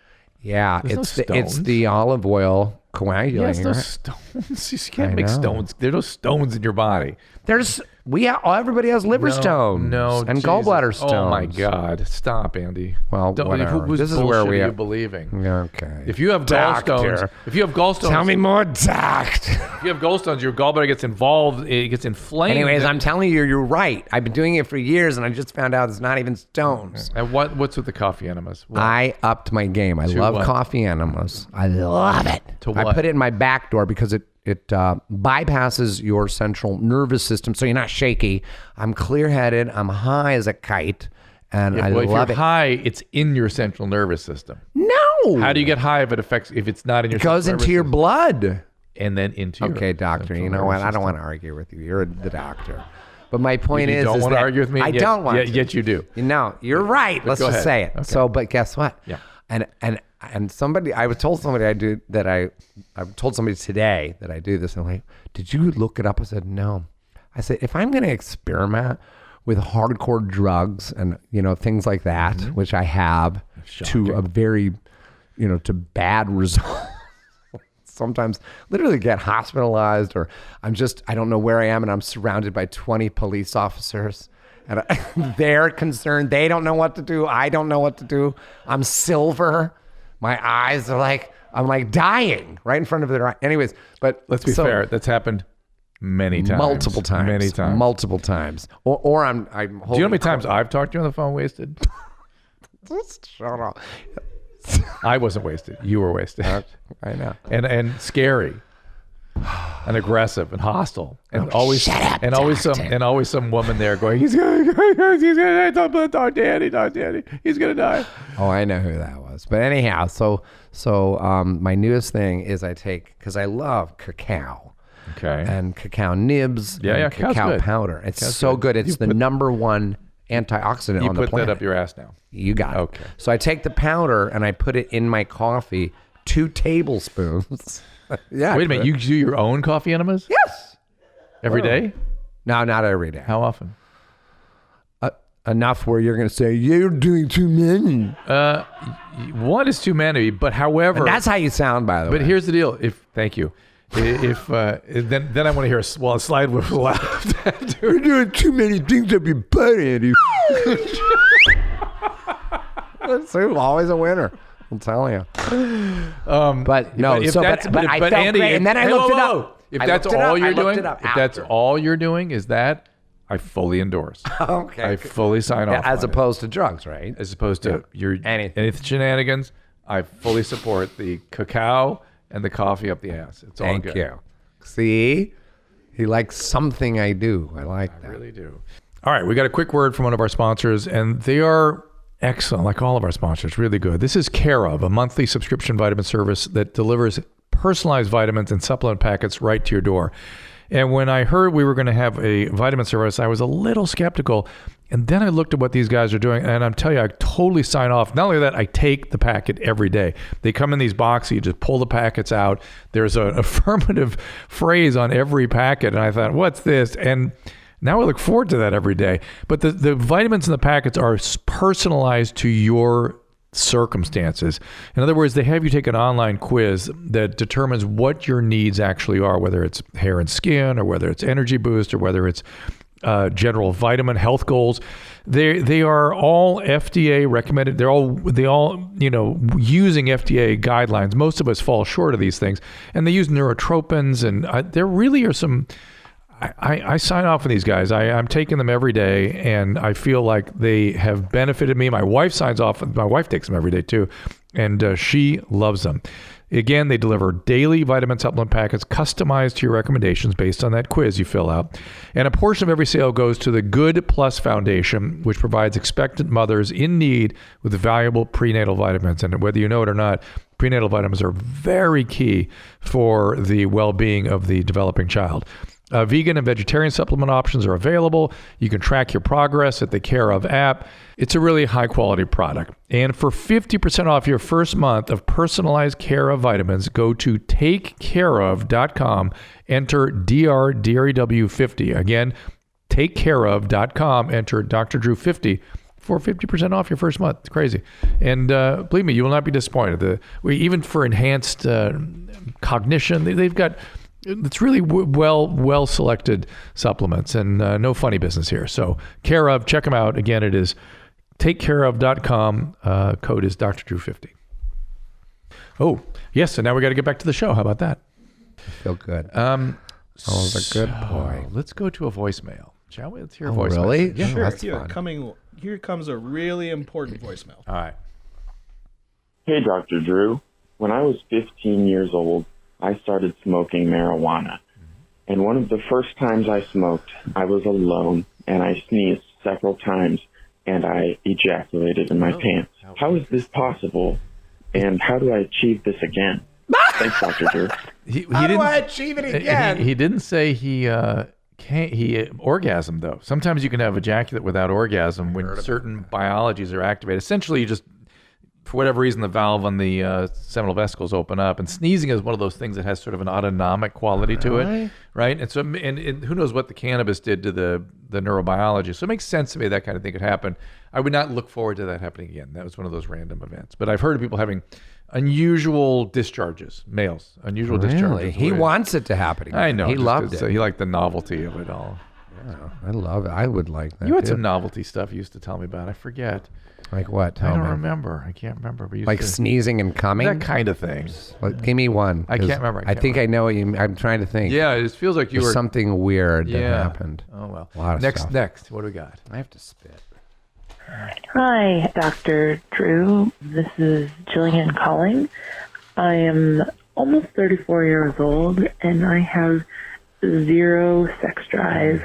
Yeah, There's it's the olive oil coagulating. Yes, those stones. You can't make stones. There's no stones in your body. Everybody has liver stones. And Jesus. gallbladder stones. Oh my God! Stop, Andy. Well, whatever. This is where we are believing. Okay. If you have gallstones, Tell me more, doctor. If you have gallstones, your gallbladder gets involved. It gets inflamed. Anyways, I'm telling you, you're right. I've been doing it for years, and I just found out it's not even stones. And what's with the coffee enemas? What? I upped my game. I love coffee enemas. I love it. To what? I put it in my back door because it bypasses your central nervous system, so you're not shaky. I'm clear-headed. I'm high as a kite, and I love it. If you're high, it's in your central nervous system. No. How do you get high if it's not in your? It goes into your blood. And then into your... Okay, doctor, you know what? I don't want to argue with you. You're the doctor. But my point is... You don't want to argue with me? I don't want to. Yet you do. No, you're right. Let's just say it. Okay. So, but guess what? Yeah. And somebody... I told somebody I told somebody today that I do this, and I'm like, did you look it up? I said, no. I said, if I'm going to experiment with hardcore drugs and, things like that, which I have to a very, to bad result... Sometimes literally get hospitalized, or I don't know where I am, and I'm surrounded by 20 police officers, and they're concerned. They don't know what to do. I don't know what to do. I'm silver. My eyes are I'm like dying right in front of their eyes. Anyways, but let's be fair. That's happened many times. Multiple times. Many times. Multiple times. Or I'm do you know how many times I've talked to you on the phone wasted? Shut up. I wasn't wasted. You were wasted. I know. And scary, and aggressive, and hostile, and always some woman there going, he's gonna die, Daddy, he's gonna die. Oh, I know who that was. But anyhow, so my newest thing is I take, because I love cacao. Okay. And cacao nibs. And cacao powder. It's so good. It's the number one antioxidant on the planet. You put that up your ass now. You got it. Okay. So I take the powder and I put it in my coffee, 2 tablespoons. Yeah. Wait a minute. You do your own coffee enemas? Yes. Every day? No, not every day. How often? Enough where you're going to say, you're doing too many. One is too many, but however... And that's how you sound, by the way. But here's the deal. Thank you. If then I want to hear a slide whistle laugh. You're doing too many things up your butt, Andy. That's always a winner. I'm telling you. But no. But I felt Andy, great, and then I looked it up. If I that's looked it all up. I you're looked doing, it up if that's after. all you're doing is that, I fully endorse. Okay. I fully sign off. As on it. opposed to drugs, right? As opposed to your Anything. any shenanigans, I fully support the cacao and the coffee up the ass. It's all Thank good. you. See? He likes something I do. I like that. I really do. All right, we got a quick word from one of our sponsors, and they are excellent, like all of our sponsors, really good. This is Care of, a monthly subscription vitamin service that delivers personalized vitamins and supplement packets right to your door. And when I heard we were going to have a vitamin service, I was a little skeptical. And then I looked at what these guys are doing, and I'm telling you, I totally sign off. Not only that, I take the packet every day. They come in these boxes, you just pull the packets out. There's an affirmative phrase on every packet, and I thought, what's this? And now I look forward to that every day. But the vitamins in the packets are personalized to your circumstances. In other words, they have you take an online quiz that determines what your needs actually are, whether it's hair and skin, or whether it's energy boost, or whether it's general vitamin health goals. They are all FDA recommended. They all using FDA guidelines. Most of us fall short of these things, and they use neurotropins, and there really are some. I sign off on these guys. I'm taking them every day, and I feel like they have benefited me. My wife signs off. My wife takes them every day too, and she loves them. Again, they deliver daily vitamin supplement packets customized to your recommendations based on that quiz you fill out. And a portion of every sale goes to the Good Plus Foundation, which provides expectant mothers in need with valuable prenatal vitamins. And whether you know it or not, prenatal vitamins are very key for the well-being of the developing child. Vegan and vegetarian supplement options are available. You can track your progress at the Care of app. It's a really high quality product. And for 50% off your first month of personalized Care of vitamins, go to takecareof.com, enter DRDREW50. Again, takecareof.com, enter Dr. Drew 50 for 50% off your first month. It's crazy. And believe me, you will not be disappointed. Even for enhanced cognition, they've got... It's really well selected supplements, and no funny business here. So Care of, check them out. Again, it is takecareof.com. Code is Dr. Drew 50. Oh, yes. So now we got to get back to the show. How about that? I feel good. A good boy. Let's go to a voicemail. Shall we? Let's hear a Oh, voicemail. really? Yeah. Sure. That's fun. Here comes a really important voicemail. All right. Hey, Dr. Drew. When I was 15 years old, I started smoking marijuana. And one of the first times I smoked, I was alone, and I sneezed several times, and I ejaculated in my pants. How is this possible? And how do I achieve this again? Thanks, Dr. Drew. How do I achieve it again? He didn't say he orgasmed, though. Sometimes you can have ejaculate without orgasm when certain biologies are activated. Essentially, you just... for whatever reason, the valve on the seminal vesicles open up, and sneezing is one of those things that has sort of an autonomic quality to it, right? And so, and who knows what the cannabis did to the neurobiology? So it makes sense to me that kind of thing could happen. I would not look forward to that happening again. That was one of those random events. But I've heard of people having unusual discharges, males, unusual discharges. He wants it to happen again. I know. He loved it. He liked the novelty of it all. Yeah, I love it. I would like that. You had too. some novelty stuff you used to tell me about. I forget. Like what? I don't remember. I can't remember. But Like sneezing and coming? That kind of thing. Well, give me one. I can't remember. I think I know what you. I'm trying to think. Yeah, it feels like you There's were something weird that happened. Oh well. A lot of stuff. Next. What do we got? I have to spit. Hi, Dr. Drew. This is Jillian calling. I am almost 34 years old, and I have zero sex drive.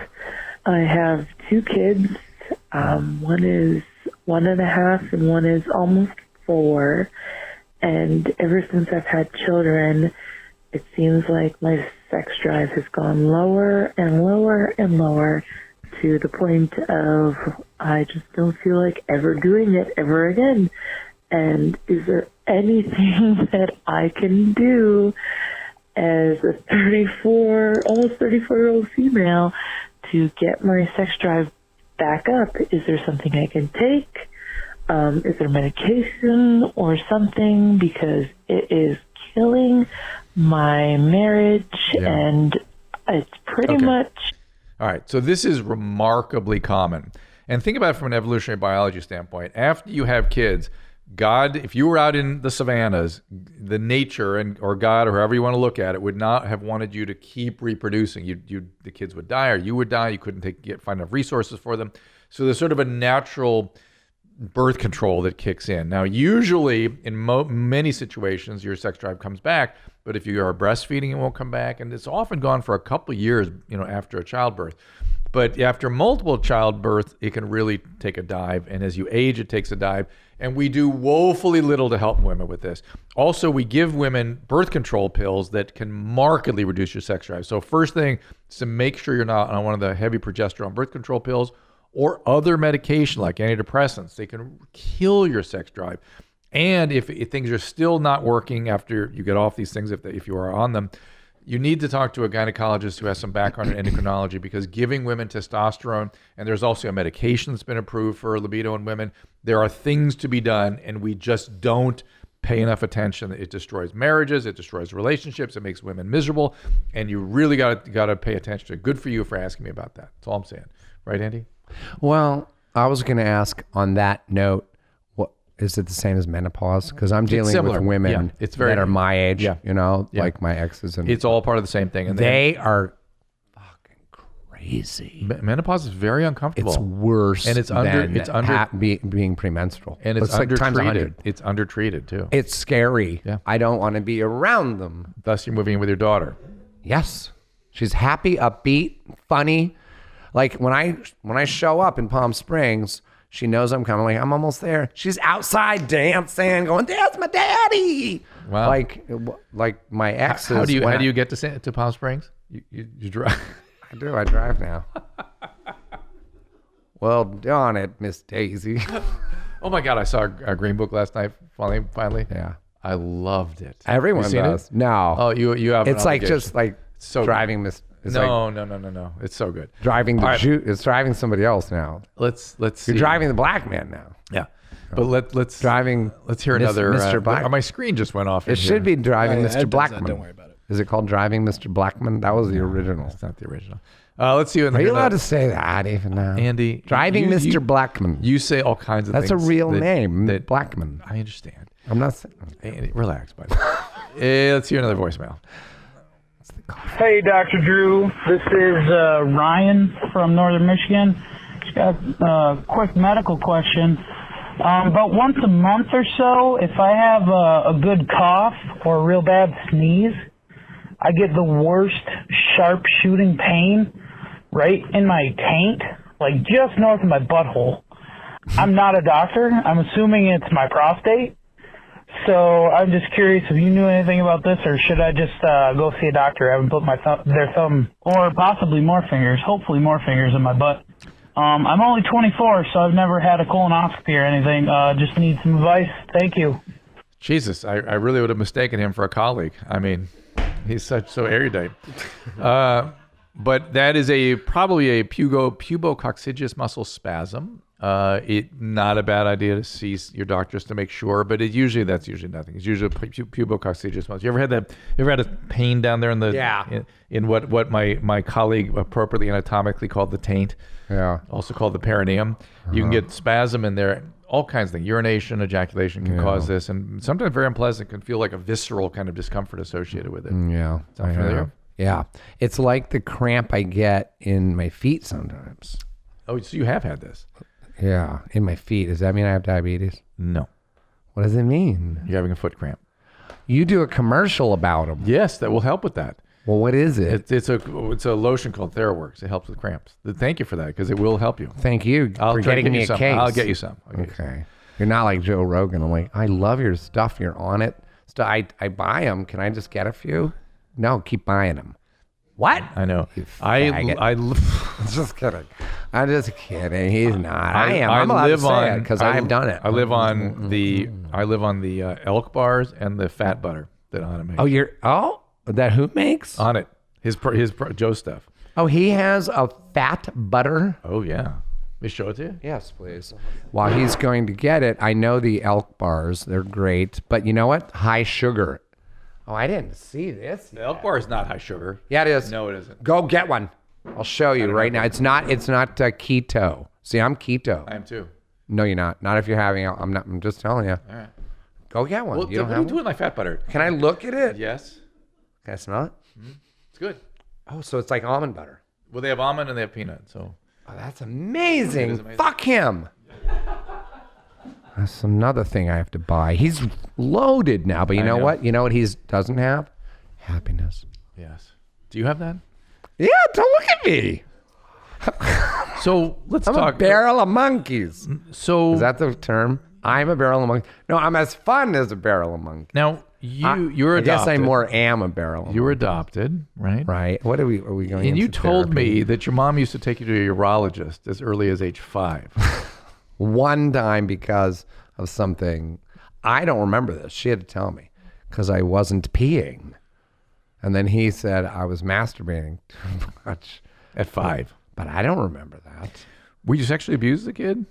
I have two kids. One is 1.5, and one is almost 4. And ever since I've had children, it seems like my sex drive has gone lower and lower and lower, to the point of I just don't feel like ever doing it ever again. And is there anything that I can do as a almost 34-year-old female to get my sex drive back up? Is there something I can take? Is there medication or something? Because it is killing my marriage, and it's pretty much... All right, so this is remarkably common. And think about it from an evolutionary biology standpoint. After you have kids, God, if you were out in the savannas, the nature or God or however you want to look at it would not have wanted you to keep reproducing. The kids would die or you would die. You couldn't find enough resources for them. So there's sort of a natural birth control that kicks in. Now, usually in many situations, your sex drive comes back, but if you are breastfeeding, it won't come back. And it's often gone for a couple of years, after a childbirth. But after multiple childbirth, it can really take a dive. And as you age, it takes a dive. And we do woefully little to help women with this. Also, we give women birth control pills that can markedly reduce your sex drive. So first thing is to make sure you're not on one of the heavy progesterone birth control pills or other medication like antidepressants. They can kill your sex drive. And if things are still not working after you get off these things, if you are on them, you need to talk to a gynecologist who has some background in endocrinology, because giving women testosterone, and there's also a medication that's been approved for libido in women, there are things to be done, and we just don't pay enough attention. It destroys marriages, it destroys relationships, it makes women miserable, and you really got to pay attention to it. Good for you for asking me about that. That's all I'm saying. Right, Andy? Well, I was going to ask on that note, is it the same as menopause? Because I'm dealing with women that are my age, like my exes. And it's all part of the same thing. And they are fucking crazy. Menopause is very uncomfortable. It's worse and being premenstrual. And it's like times 100. It's undertreated too. It's scary. Yeah. I don't want to be around them. Thus, you're moving in with your daughter. Yes. She's happy, upbeat, funny. Like when I show up in Palm Springs, she knows I'm coming. Like, I'm almost there. She's outside dancing, going, "That's my daddy!" Wow. Like my exes. How do you get to Palm Springs? You drive? I do. I drive now. Well, darn it, Miss Daisy. Oh my God! I saw a Green Book last night. Finally. Yeah. I loved it. Everyone does. It? No. Oh, you have. It's like just like driving Miss. No. It's so good. Driving it's driving somebody else now. Let's see. You're driving the black man now. Yeah. But let's hear another Mr. Black. My screen just went off. It should be driving Mr. Blackman. Don't worry about it. Is it called driving Mr. Blackman? That was the original. It's not the original. Let's see. Are you allowed to say that even now? Andy, driving Mr. Blackman. You say all kinds of things. That's a real name, Blackman. I understand. I'm not saying. Andy, relax, buddy. Let's hear another voicemail. Hey, Dr. Drew. This is Ryan from Northern Michigan. Just got a quick medical question. About once a month or so, if I have a good cough or a real bad sneeze, I get the worst sharp shooting pain right in my taint, like just north of my butthole. I'm not a doctor. I'm assuming it's my prostate. So I'm just curious if you knew anything about this, or should I just go see a doctor? I haven't put their thumb, or possibly more fingers, hopefully more fingers in my butt. I'm only 24, so I've never had a colonoscopy or anything. Just need some advice. Thank you. Jesus, I really would have mistaken him for a colleague. I mean, he's so erudite. But that is probably a pubococcygeus muscle spasm. Not a bad idea to see your doctors to make sure, but that's usually nothing. It's usually pubococcygeus muscle. You ever had a pain down there in what my colleague appropriately anatomically called the taint, also called the perineum. You can get spasm in there. All kinds of things. Urination, ejaculation can cause this, and sometimes very unpleasant. Can feel like a visceral kind of discomfort associated with it. Yeah, sound familiar? Yeah, it's like the cramp I get in my feet sometimes. Oh, so you have had this? Yeah, in my feet. Does that mean I have diabetes? No. What does it mean? You're having a foot cramp. You do a commercial about them. Yes, that will help with that. Well, what is it? It's a lotion called TheraWorks. It helps with cramps. Thank you for that, because it will help you. Thank you for getting me a case. I'll get you some. Okay. You're not like Joe Rogan. I'm like, I love your stuff. You're on it. So I buy them. Can I just get a few? No, keep buying them. What? I know. I'm just kidding. I'm just kidding. He's not. I am. I'm allowed to say it because I've done it. I live on the elk bars and the fat butter that Anna makes. That who makes? On it. His Joe stuff. Oh, he has a fat butter? Oh, yeah. Let me show it to you? Yes, please. While he's going to get it, I know the elk bars. They're great. But you know what? High sugar. Oh, I didn't see this. The elk bar is not high sugar. Yeah, it is. No, it isn't. Go get one. I'll show you right now. It's not keto. See, I'm keto. I am too. No, you're not. Not if you're having. I'm just telling you. All right. Go get one. Well, You don't what have do you do one? with my fat butter? Can I look at it? Yes. Can I smell it? It's good. Oh, so it's like almond butter. Well, they have almond and they have peanut. So Oh, that's amazing. It is amazing. Fuck him. That's another thing I have to buy. He's loaded now, but you know know. what? You know what he doesn't have? Happiness. yes. Do you have that? Yeah, don't look at me. So let's I'm talk. a barrel of monkeys. So Is that the term? I'm a barrel of monkeys. No, I'm as fun as a barrel of monkeys. now you're I adopted. guess I more am a barrel of You were adopted, right? Right. What are we going And you into told therapy? me that your mom used to take you to a urologist as early as age 5. One time because of something. I don't remember this. She had to tell me because I wasn't peeing. And then he said I was masturbating too much. At 5. But I don't remember that. Were you sexually abused as a kid?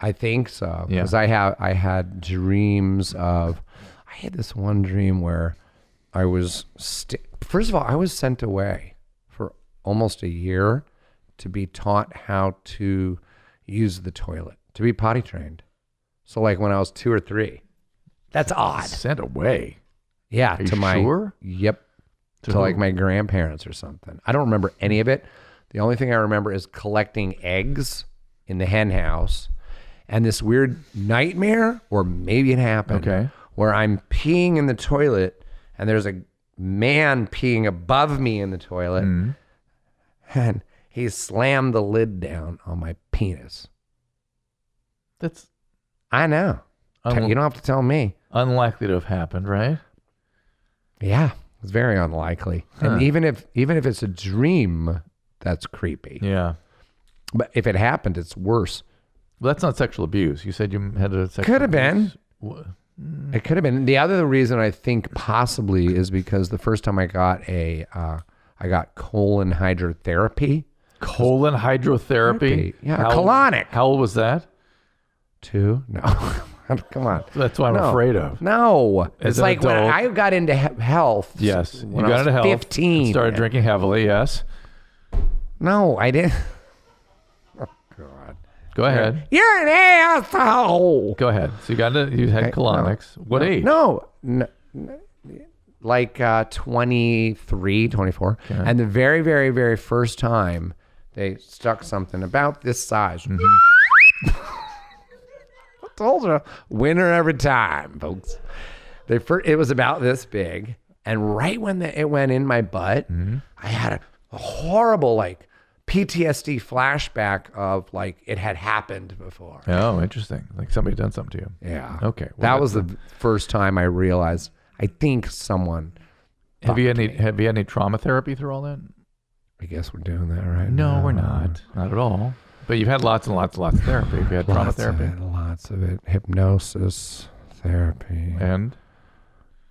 I think so. Yeah. Because I had dreams of, I had this one dream where I was, first of all, I was sent away for almost a year to be taught how to use the toilet, to be potty trained. So like when I was 2 or 3. That's odd. Sent away. Yeah. Are you to my, sure? Yep. To To like who? my grandparents or something. I don't remember any of it. The only thing I remember is collecting eggs in the hen house and this weird nightmare, or maybe it happened, Okay. where I'm peeing in the toilet and there's a man peeing above me in the toilet and he slammed the lid down on my penis. That's I know. You don't have to tell me. unlikely to have happened, right? Yeah, it's very unlikely. And even if it's a dream, that's creepy. Yeah. But if it happened, it's worse. Well, that's not sexual abuse. You said you had a sexual Could have been. abuse. It could have been. The other reason I think possibly is because the first time I got I got colon hydrotherapy. Colon hydrotherapy? Yeah, How, colonic. How old was that? 2? No. Come on. That's what I'm No. afraid of. No. As It's an like when adult. I got into health. Yes. when you got I was into health. 15. Started drinking heavily, yes. No, I didn't. Oh, God. Go ahead. You're an asshole. Go ahead. So you had colonics. What age? No. Like 23, 24. Okay. And the very, very, very first time they stuck something about this size. I told you, winner every time, folks. It was about this big. And right when it went in my butt, I had a horrible like PTSD flashback of like it had happened before. Oh, interesting. Like somebody done something to you. Yeah. Okay. Well, That was the first time I realized, I think someone. Have you had any trauma therapy through all that? I guess we're doing that right No, now. we're not. Not at all. But you've had lots and lots and lots of therapy. Have you had trauma therapy? Lots of it. Hypnosis, therapy. And?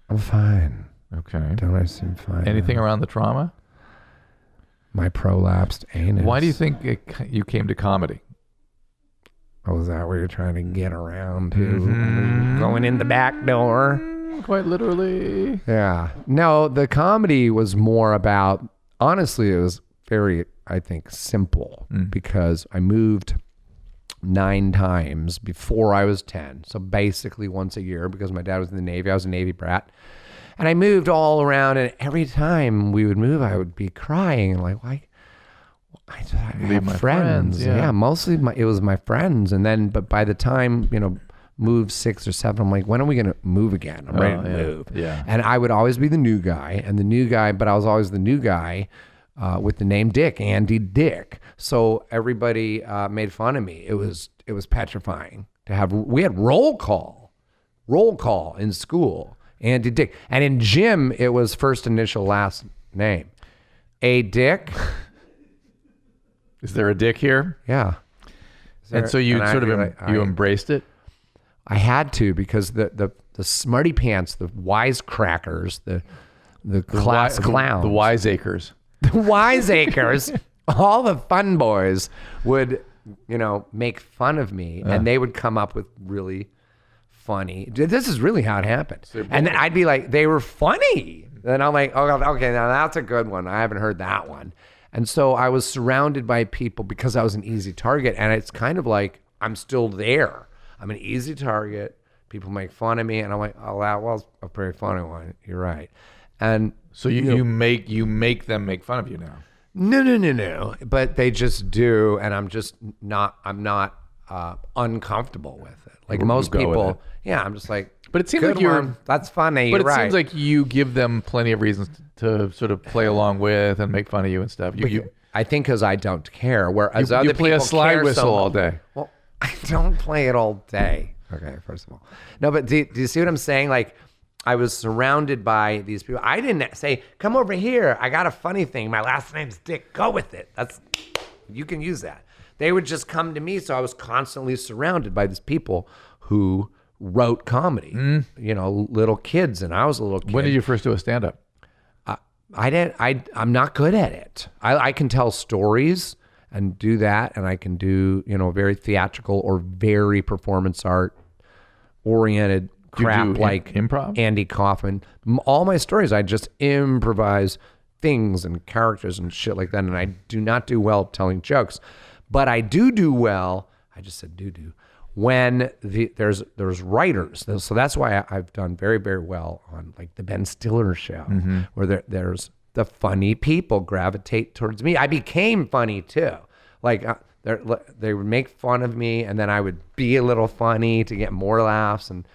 I'm fine. Okay. Don't I seem fine? Anything now? around the trauma? My prolapsed anus. Why do you think you came to comedy? Oh, is that what you're trying to get around to? Mm-hmm. Going in the back door? Quite literally. Yeah. No, the comedy was more about, honestly, it was very, I think, simple because I moved 9 times before I was 10. So basically once a year because my dad was in the Navy. I was a Navy brat. And I moved all around, and every time we would move, I would be crying and like, why? I have my friends. friends, yeah. Mostly it was my friends. And then, but by the time, moved 6 or 7, I'm like, when are we going to move again? I'm ready to move. Yeah. And I would always be the new guy, but I was always the new guy with the name Dick, Andy Dick. So everybody made fun of me. It was petrifying to have. We had roll call in school. Andy Dick. And in gym, it was first initial, last name. A Dick. Is there a dick here? Yeah. And so you and sort I'd of be like, you embraced it? I had to because the smarty pants, the wisecrackers, the class clowns. The wiseacres. The wiseacres, all the fun boys would, make fun of me and they would come up with really funny. This is really how it happened. And then I'd be like, they were funny. Then I'm like, oh, okay, now that's a good one. I haven't heard that one. And so I was surrounded by people because I was an easy target. And it's kind of like I'm still there. I'm an easy target. People make fun of me, and I'm like, oh, that was a pretty funny one. You're right. And So you make them make fun of you now. No. But they just do, and I'm not uncomfortable with it. Like most go with people, it. yeah, I'm just like, But it seems good like you're. one. That's funny. But You're it right. seems like you give them plenty of reasons to sort of play along with and make fun of you and stuff. I think because I don't care. Whereas other you play people a slide care whistle so all much. day. Well, I don't play it all day. Okay, first of all. No, but do you see what I'm saying? Like, I was surrounded by these people. I didn't say, come over here. I got a funny thing. My last name's Dick. Go with it. You can use that. They would just come to me. So I was constantly surrounded by these people who wrote comedy, little kids. And I was a little kid. When did you first do a stand-up? I'm not good at it. I can tell stories and do that. And I can do, very theatrical or very performance art oriented crap like improv? Andy Kaufman. All my stories, I just improvise things and characters and shit like that. And I do not do well telling jokes, but I do well. I just said do when there's writers. So that's why I've done very, very well on like the Ben Stiller show, where there's the funny people gravitate towards me. I became funny too. Like they would make fun of me, and then I would be a little funny to get more laughs, and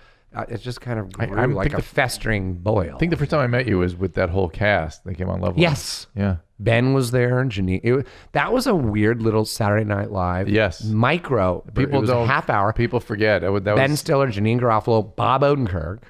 it just kind of grew like a festering boil. I think the first time I met you was with that whole cast. They came on Level. Yes. Yeah. Ben was there, and Janine. That was a weird little Saturday Night Live. Yes. Micro. People it was don't. a half hour. People forget. Ben Stiller, Janine Garofalo, Bob Odenkirk,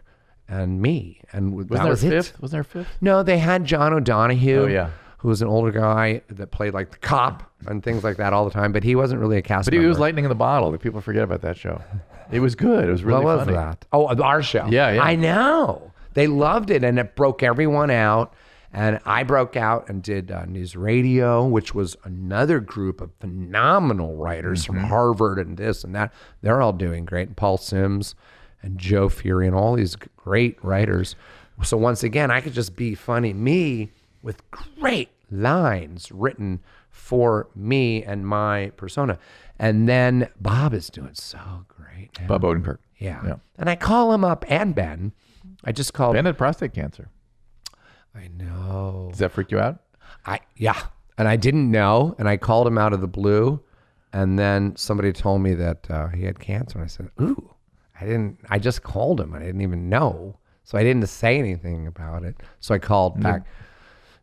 and me. And Was that there was a it. fifth? Was there a fifth? No, they had John O'Donohue. Oh, yeah. Who was an older guy that played like the cop and things like that all the time, but he wasn't really a cast But member. he was lightning in the bottle. That people forget about that show. It was good. It was really what was funny. that? Oh, our show. Yeah. I know. They loved it, and it broke everyone out. And I broke out and did News Radio, which was another group of phenomenal writers from Harvard and this and that. They're all doing great. And Paul Sims and Joe Fury and all these great writers. So once again, I could just be funny me with great lines written for me and my persona. And then Bob is doing so great now. Bob Odenkirk. Yeah. And I call him up, and Ben. I just called. Ben had prostate cancer. I know. Does that freak you out? Yeah. And I didn't know, and I called him out of the blue, and then somebody told me that he had cancer, and I said, ooh, I just called him. I didn't even know. So I didn't say anything about it. So I called back.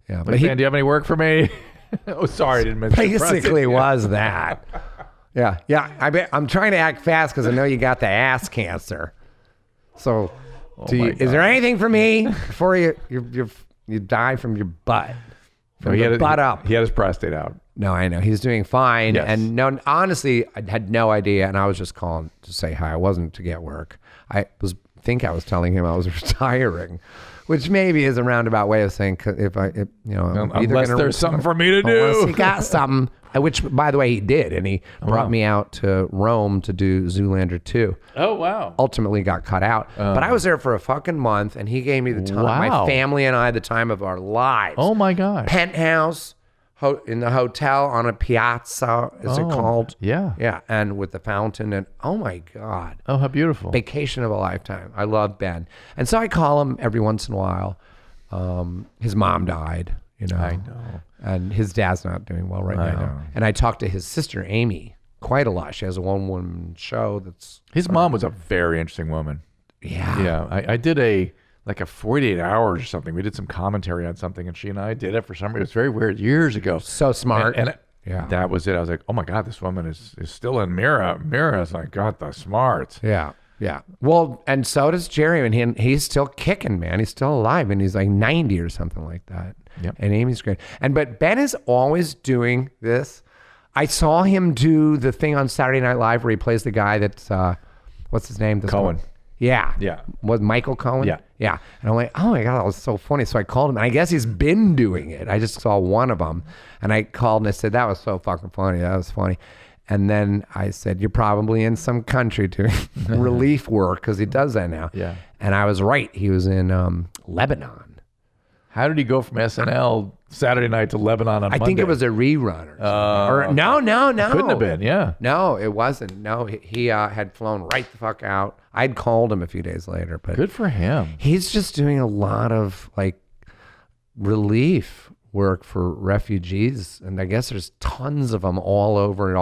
Yeah. But Ben, do you have any work for me? Oh, sorry, I didn't mention basically was that. Yeah. I'm trying to act fast because I know you got the ass cancer. So is there anything for me before you die from your butt? From the butt up. He had his prostate out. No, I know. He's doing fine. Yes. And no, honestly, I had no idea. And I was just calling to say hi. I wasn't to get work. I was telling him I was retiring, which maybe is a roundabout way of saying Unless there's something for me to do. Unless he got something, which, by the way, he did. And he brought me out to Rome to do Zoolander 2. Oh, wow. Ultimately got cut out. But I was there for a fucking month, and he gave me the time, my family and I, the time of our lives. Oh, my God. Penthouse in the hotel on a piazza, is it called? Yeah. Yeah, and with the fountain, and oh my God. Oh, how beautiful. Vacation of a lifetime. I love Ben. And so I call him every once in a while. His mom died, I know. And his dad's not doing well right now. I know. And I talked to his sister, Amy, quite a lot. She has a one-woman show that's... His mom was a very interesting woman. Yeah. Yeah. I did a 48 hours or something. We did some commentary on something, and she and I did it for some reason. It was very weird years ago. So smart. And yeah. That was it. I was like, oh my God, this woman is still in Mira. Mira's like, got the smarts. Yeah. Yeah. Well, and so does Jerry, and he's still kicking, man. He's still alive, and he's like 90 or something like that. Yep. And Amy's great. But Ben is always doing this. I saw him do the thing on Saturday Night Live where he plays the guy that's, what's his name? Cohen. Yeah. Yeah. Was Michael Cohen? Yeah. Yeah. And I'm like, oh my God, that was so funny. So I called him, and I guess he's been doing it. I just saw one of them, and I called and I said, that was so fucking funny. That was funny. And then I said, you're probably in some country doing relief work, because he does that now. Yeah. And I was right. He was in Lebanon. How did he go from SNL Saturday night to Lebanon on Monday? I think it was a rerun or something. No. Couldn't have been, yeah. No, it wasn't. No, he had flown right the fuck out. I'd called him a few days later, but Good for him. he's just doing a lot of like relief work for refugees, and I guess there's tons of them all over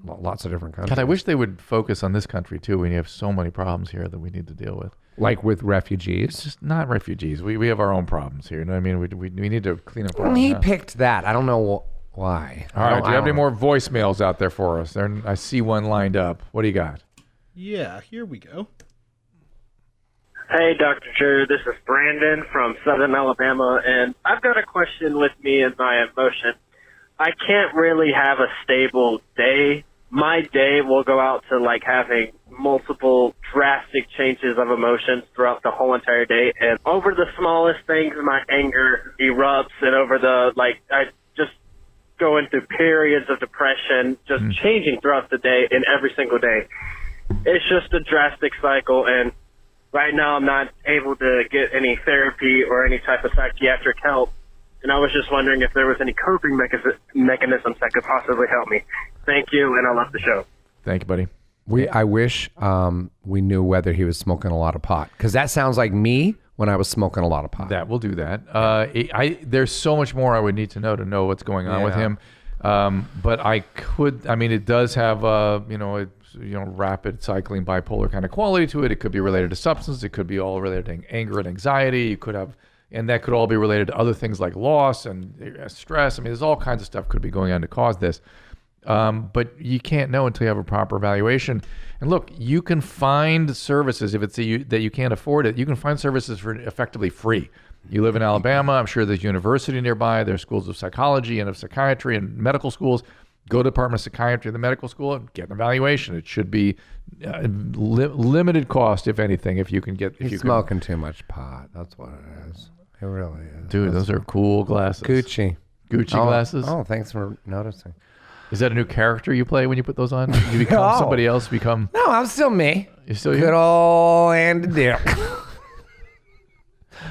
lots of different countries. God, I wish they would focus on this country too. We have so many problems here that we need to deal with. Like with refugees. It's just not refugees. We have our own problems here. You know what I mean? We need to clean up our Well, own he house. picked that. I don't know why. All right. Do you have any more voicemails out there for us? I see one lined up. What do you got? Yeah, here we go. Hey, Dr. Drew, this is Brandon from Southern Alabama, and I've got a question with me and my emotion. I can't really have a stable day. My day will go out to like having multiple drastic changes of emotions throughout the whole entire day, and over the smallest things, my anger erupts, and over the, like, I just go into periods of depression, just changing throughout the day and every single day. It's just a drastic cycle, and right now I'm not able to get any therapy or any type of psychiatric help, and I was just wondering if there was any coping mechanisms that could possibly help me. Thank you, and I love the show. Thank you, buddy. I wish we knew whether he was smoking a lot of pot, because that sounds like me when I was smoking a lot of pot. We'll do that. There's so much more I would need to know what's going on with him. But it does have rapid cycling bipolar kind of quality to it. It could be related to substance. It could be all related to anger and anxiety. You could have, and that could all be related to other things like loss and stress. I mean, there's all kinds of stuff could be going on to cause this. But you can't know until you have a proper evaluation. And look, you can find services if it's that you can't afford it. You can find services for effectively free. You live in Alabama. I'm sure there's university nearby. There's schools of psychology and of psychiatry and medical schools. Go to the Department of Psychiatry at the medical school and get an evaluation. It should be limited cost, if anything, if you can get. He's smoking too much pot. That's what it is. It really is. Dude, those are cool glasses. Gucci glasses. Oh, thanks for noticing. Is that a new character you play when you put those on? You become somebody else? No, I'm still me. You're still you? Good old Andy Dick.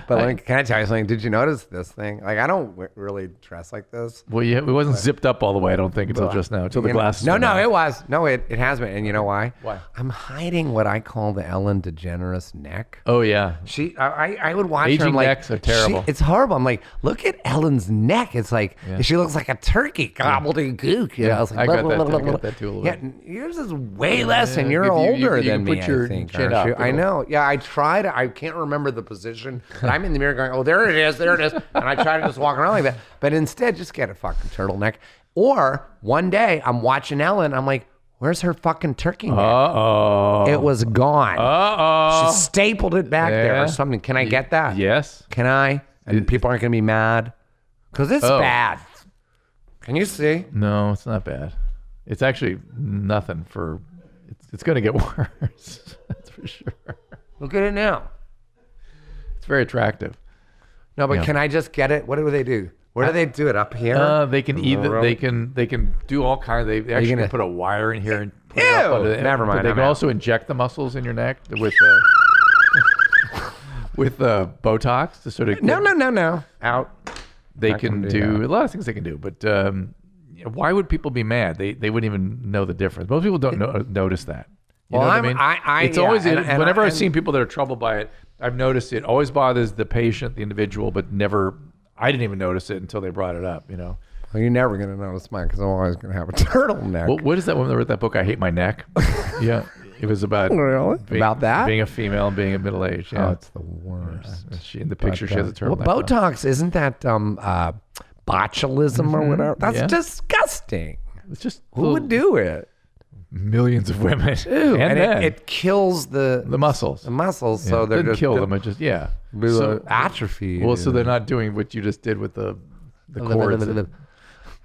But can I tell you something? Did you notice this thing? Like, I don't really dress like this. Well, yeah, it wasn't zipped up all the way, I don't think, until just now. Until the glasses. No, it was. No, it has been. And you know why? Why? I'm hiding what I call the Ellen DeGeneres neck. Oh, yeah. I would watch her. Aging I'm like, necks are terrible. It's horrible. I'm like, look at Ellen's neck. It's like, she looks like a turkey gobbledygook. You know? I was like, I got that too a little bit. Yeah, yours is way less, and you're older than me, I think. I know. Yeah, I tried. I can't remember the position. But I'm in the mirror going, oh, there it is. And I try to just walk around like that. But instead, just get a fucking turtleneck. Or one day, I'm watching Ellen. I'm like, where's her fucking turkey neck? Uh-oh. It was gone. Uh-oh. She stapled it back there or something. Can I get that? Yes. Can I? And people aren't going to be mad? Because it's bad. Can you see? No, it's not bad. It's actually nothing for... It's going to get worse. That's for sure. Look at it now. It's very attractive. No, but can I just get it? What do they do? Where do they do it? Up here? They can either they can do all kinds. They actually can put a wire in here and put it up under the, never mind. But they can also inject the muscles in your neck with Botox to sort of no out. They can do a lot of things. They can do, but why would people be mad? They wouldn't even know the difference. Most people don't notice that. You know what I mean? It's always whenever I've seen people that are troubled by it, I've noticed it always bothers the patient, the individual, but never. I didn't even notice it until they brought it up. You know. Well, you're never going to notice mine because I'm always going to have a turtleneck. What is that woman that wrote that book? I Hate My Neck. Yeah, it was about about that being a female and being a middle aged. Yeah, it's the worst. Yeah. She in the picture she has a turtleneck. Well, Botox isn't that botulism or whatever? That's disgusting. It's just who would do it? Millions of women. Ew, and it kills the muscles. The muscles. Yeah, so it doesn't kill them. It just so, atrophy. Well, so they're not doing what you just did with the cords.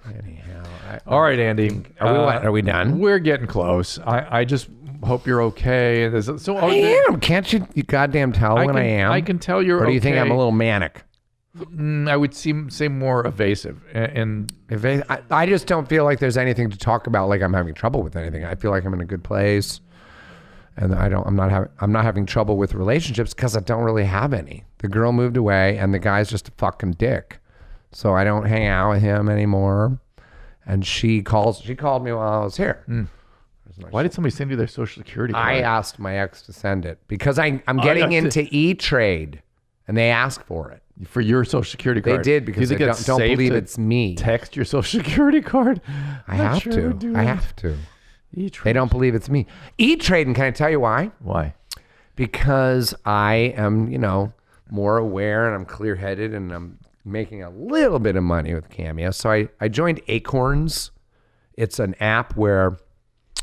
Anyhow, all right, Andy. Are we done? We're getting close. I just hope you're okay. I am. Can't you goddamn tell when I am? I can tell you're okay. Or do you think I'm a little manic? I would say more evasive. And I just don't feel like there's anything to talk about, like I'm having trouble with anything. I feel like I'm in a good place. And I'm not having trouble with relationships because I don't really have any. The girl moved away and the guy's just a fucking dick. So I don't hang out with him anymore. And she called me while I was here. Why did somebody send you their social security card? I asked my ex to send it because I'm getting into E-Trade and they asked for it. For your social security card. They did because they don't believe it's me. Text your social security card. I have to. E-Trade. They don't believe it's me. E-Trade, and can I tell you why? Why? Because I am, more aware and I'm clear-headed and I'm making a little bit of money with Cameo. So I joined Acorns. It's an app where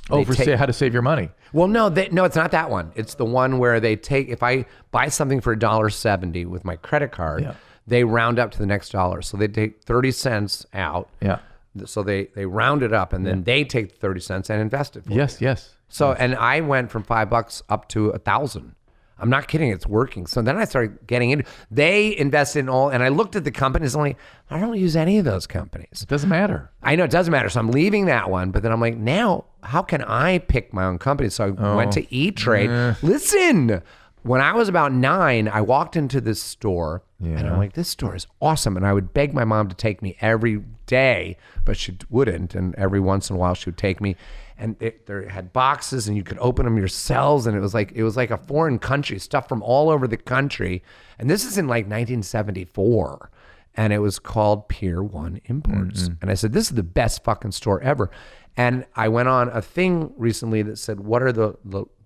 how to save your money. Well, no, it's not that one. It's the one where they take, if I buy something for $1.70 with my credit card, they round up to the next dollar. So they take 30 cents out. Yeah. So they round it up and then they take 30 cents and invest it for me. Yes. So, and I went from $5 up to 1,000. I'm not kidding. It's working. So then I started getting into, they invested in all, and I looked at the companies and I don't use any of those companies. It doesn't matter. I know it doesn't matter. So I'm leaving that one, but then I'm like, now how can I pick my own company? So I went to E-Trade. Listen, when I was about 9, I walked into this store and I'm like, this store is awesome. And I would beg my mom to take me every day, but she wouldn't. And every once in a while she would take me. And they had boxes and you could open them yourselves. And it was like a foreign country, stuff from all over the country. And this is in like 1974. And it was called Pier 1 Imports. And I said, this is the best fucking store ever. And I went on a thing recently that said, what are the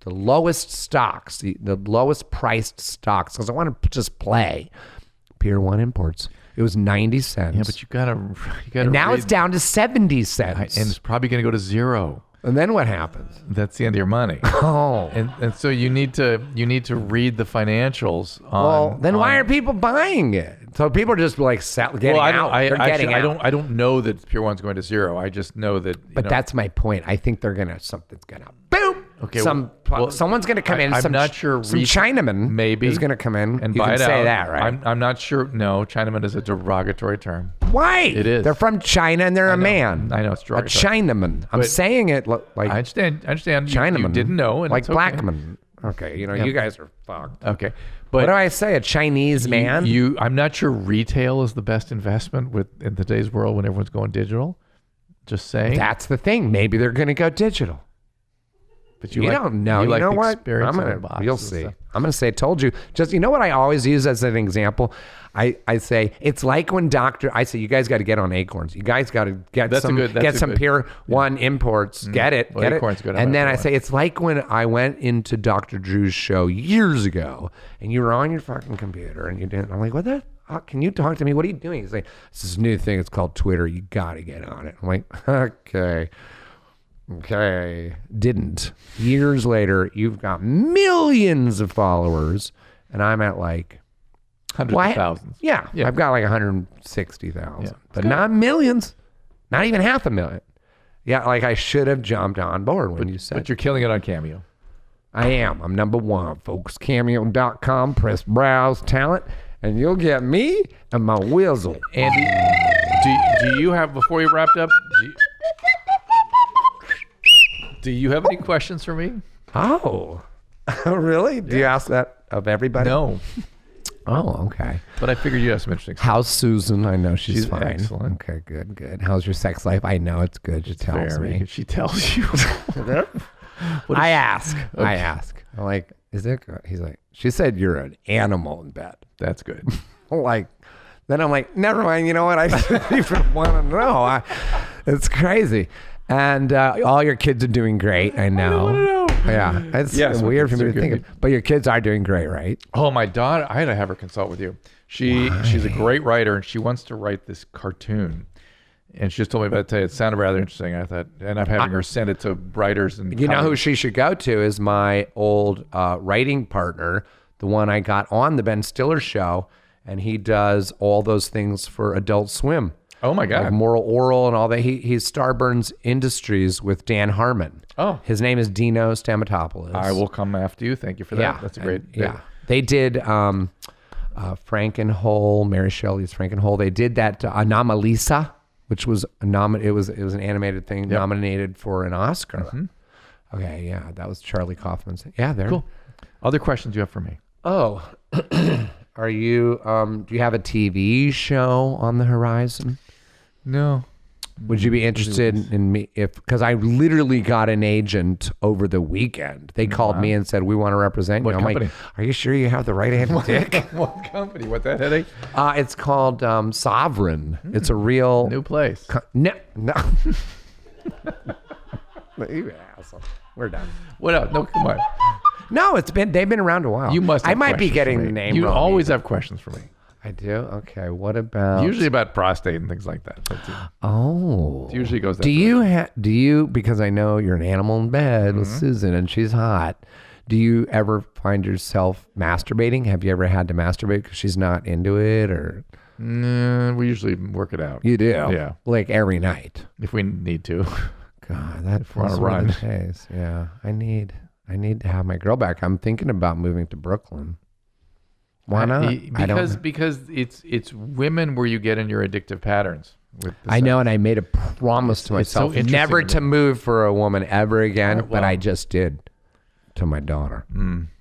lowest stocks, the lowest priced stocks? Because I want to just play Pier 1 Imports. It was 90 cents. Yeah, but you gotta. And now it's down to 70 cents. And it's probably going to go to 0. And then what happens? That's the end of your money. Oh. And so you need to read the financials. Why are people buying it? So people are just like getting out. I don't know that Pier 1's going to 0. I just know that. But that's my point. I think something's gonna boom. Okay. Someone's gonna come in. I'm not sure. Some Chinaman maybe is gonna come in and you buy can it say out. that, right? I'm not sure. No, Chinaman is a derogatory term. Why? It is. They're from China and they're a man. I know it's derogatory. A Chinaman. I'm saying it like I understand. Chinaman. You didn't know, and like it's okay. Blackman. Okay, you guys are fucked. Okay, but what do I say? A Chinese man? I'm not sure retail is the best investment in today's world when everyone's going digital. Just saying. That's the thing. Maybe they're going to go digital. But you don't know. You know what? You'll see. I'm going to say, told you. Just, you know what I always use as an example? I say, it's like when I say, you guys got to get on Acorns. You guys got to get some Pier 1 Imports. Get it. Good. And then I say, it's like when I went into Dr. Drew's show years ago and you were on your fucking computer and you didn't. I'm like, what the? Can you talk to me? What are you doing? He's like, it's this new thing. It's called Twitter. You got to get on it. I'm like, okay. Didn't. Years later, you've got millions of followers, and I'm at like hundreds of thousands. Yeah, I've got like 160,000, but not millions, not even 500,000. Yeah, like I should have jumped on board when you said. But you're killing it on Cameo. I am. I'm number 1, folks. Cameo.com. Press browse talent, and you'll get me and my whizzle. Andy, do you have, before we wrapped up? Do you have any questions for me? Oh, really? Do you ask that of everybody? No. Oh, okay. But I figured you have some interesting stuff. How's Susan? I know she's fine. Excellent. Okay, good. How's your sex life? I know it's good. She tells me. She tells you. I ask. I'm like, is it good? He's like, she said you're an animal in bed. That's good. Then I'm like, never mind. You know what? I don't even want to know. It's crazy. And all your kids are doing great. I know. I don't want to know. Yeah, it's weird for me to think of. But your kids are doing great, right? Oh, my daughter! I had to have her consult with you. She's a great writer, and she wants to write this cartoon. And she just told me about it today. It sounded rather interesting. I thought, and I'm having her send it to writers. And you know who she should go to is my old writing partner, the one I got on the Ben Stiller show, and he does all those things for Adult Swim. Oh my God! Like Moral Oral and all that. He's Starburns Industries with Dan Harmon. Oh, his name is Dino Stamatopoulos. I will come after you. Thank you for that. Yeah, that's a great. Yeah, they did Frankenhole, Mary Shelley's Frankenhole. They did that Anomalisa, which was it was an animated thing nominated for an Oscar. Okay, yeah, that was Charlie Kaufman's. Yeah, there. Cool. Other questions you have for me? Oh, are you? Do you have a TV show on the horizon? No. Would you be interested in me because I literally got an agent over the weekend. They called me and said, we want to represent you. What I'm company? like, are you sure you have the right hand dick? What company? What, that headache? It's called Sovereign. It's a real New place. no. You asshole. We're done. What else? No, come on. No, they've been around a while. You must have I might be questions getting for the me. name You wrong. always have questions for me. I do? Okay. What about Usually about prostate and things like that. That's it. Oh. It usually goes that Do you because I know you're an animal in bed with Susan and she's hot. Do you ever find yourself masturbating? Have you ever had to masturbate because she's not into it or We usually work it out. you do? Yeah. Like every night. If we need to. God, that's we're on a run. the case. Yeah. I need to have my girl back. I'm thinking about moving to Brooklyn. Why not? Because it's women where you get in your addictive patterns. With the I know, sex. and I made a promise to it's so myself interesting never to to me. move for a woman ever again, All right, but well. I just did to my daughter.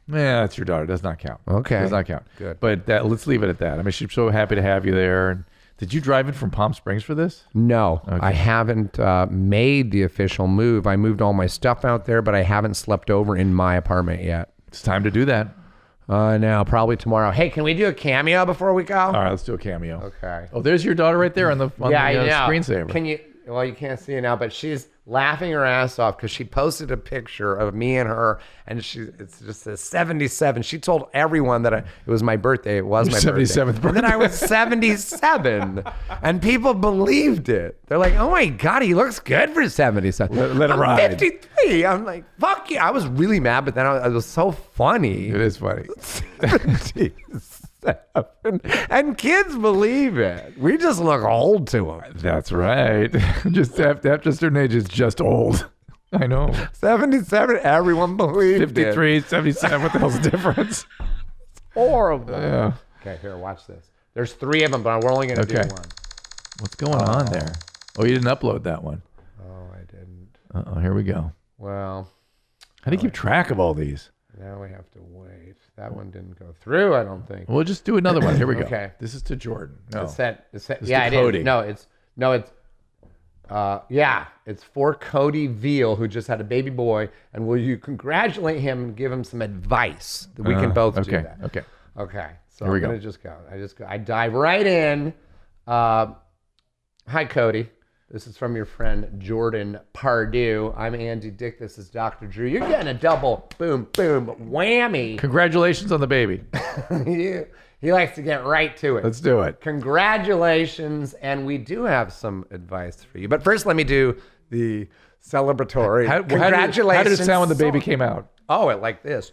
Yeah, that's your daughter. Does not count. Okay. Does not count. Good. But let's leave it at that. I mean, she's so happy to have you there. And did you drive in from Palm Springs for this? No, Okay. I haven't made the official move. I moved all my stuff out there, but I haven't slept over in my apartment yet. It's time to do that. No, probably tomorrow. Hey, can we do a cameo before we go? All right, let's do a cameo. Okay. Oh, there's your daughter right there on the I know. screensaver. Can you? Well, you can't see it now, but she's laughing her ass off because she posted a picture of me and her, and it's just a 77. She told everyone that it was my birthday. It was my 77th birthday. And then I was 77, and people believed it. They're like, "Oh my god, he looks good for 77." Let it I'm ride. 53. I'm like, "Fuck yeah!" I was really mad, but then it was so funny. It is funny. 77. And kids believe it. We just look old to them. That's right. Just after a certain age, it's just old. I know. 77, everyone believed 53, 77, what the hell's the difference? Horrible. Yeah. Okay, here, watch this. There's 3 of them, but we're only going to do Okay. one. What's going on there? Oh, you didn't upload that one. Oh, I didn't. Uh-oh, here we go. Well, How do you keep track of all these? now we have to wait. That one didn't go through, I don't think. We'll just do another one. Here we go. Okay. This is to Jordan. No. It's that, It's yeah, to it Cody. is. It's for Cody Veal, who just had a baby boy, and will you congratulate him and give him some advice that we can both do okay. that? Okay. Okay, so Here we I'm go. gonna just go. I dive right in. Hi, Cody. This is from your friend Jordan Pardue. I'm Andy Dick. This is Dr. Drew. You're getting a double boom, boom, whammy. Congratulations on the baby. He likes to get right to it. Let's do it. Congratulations, and we do have some advice for you. But first, let me do the celebratory. Congratulations. How did it sound when the baby song. came out? Oh, it like this.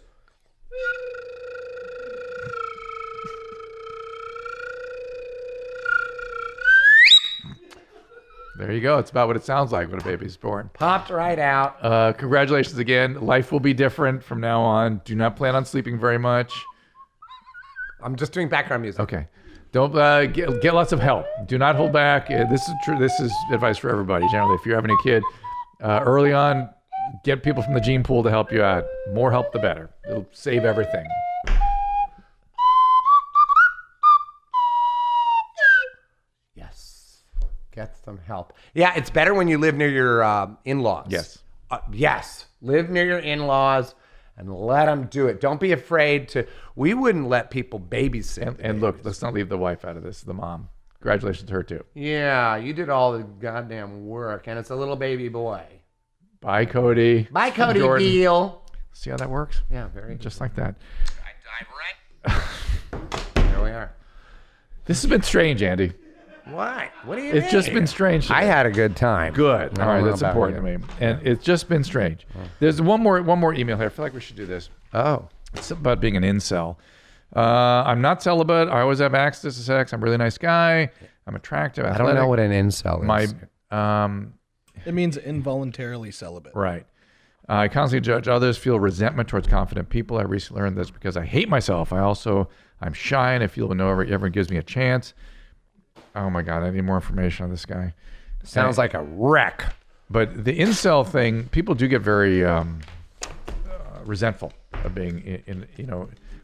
There you go. It's about what it sounds like when a baby's born. Popped right out. Congratulations again. Life will be different from now on. Do not plan on sleeping very much. I'm just doing background music. Okay. Don't get lots of help. Do not hold back. This is true. This is advice for everybody. Generally, if you're having a kid, early on, get people from the gene pool to help you out. More help, the better. It'll save everything. Yes. Get some help. Yeah, it's better when you live near your in-laws. Yes. Yes. Live near your in-laws and let them do it. Don't be afraid to. We wouldn't let people babysit. And look, let's not leave the wife out of this. The mom. Congratulations to her too. Yeah, you did all the goddamn work, and it's a little baby boy. Bye, Cody. Bye, Cody Jordan. Beal. See how that works? Yeah, very good. Just like that. I dive right. There we are. This has been strange, Andy. Why? What do you It's mean? just been strange. Today. I had a good time. Good. I All don't right, know that's about important you. to me. And it's just been strange. There's one more email here. I feel like we should do this. Oh. It's about being an incel. I'm not celibate. I always have access to sex. I'm a really nice guy. I'm attractive. I Athletic. don't know what an incel is. My It means involuntarily celibate. right. I constantly judge others, feel resentment towards confident people. I recently learned this because I hate myself. I'm shy and I feel when everyone gives me a chance. Oh my God, I need more information on this guy. Sounds like a wreck. But the incel thing, people do get very resentful of being in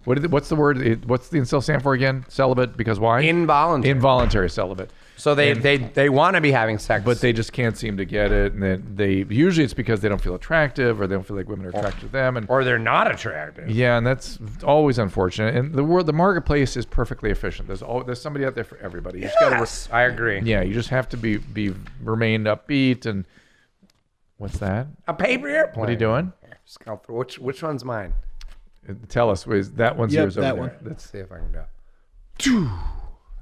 what's the word? What's the incel stand for again? Celibate, because why? Involuntary. Involuntary celibate. So they want to be having sex, but they just can't seem to get it, and they usually it's because they don't feel attractive, or they don't feel like women are attracted to them, or they're not attractive. Yeah, and that's always unfortunate. And the marketplace is perfectly efficient. There's somebody out there for everybody. You just I agree. Yeah, you just have to remain upbeat. And what's that? A paper airplane. What are you doing? Just go through. Which one's mine? Tell us. That one's yours. That over one. there. Let's see if I can do it.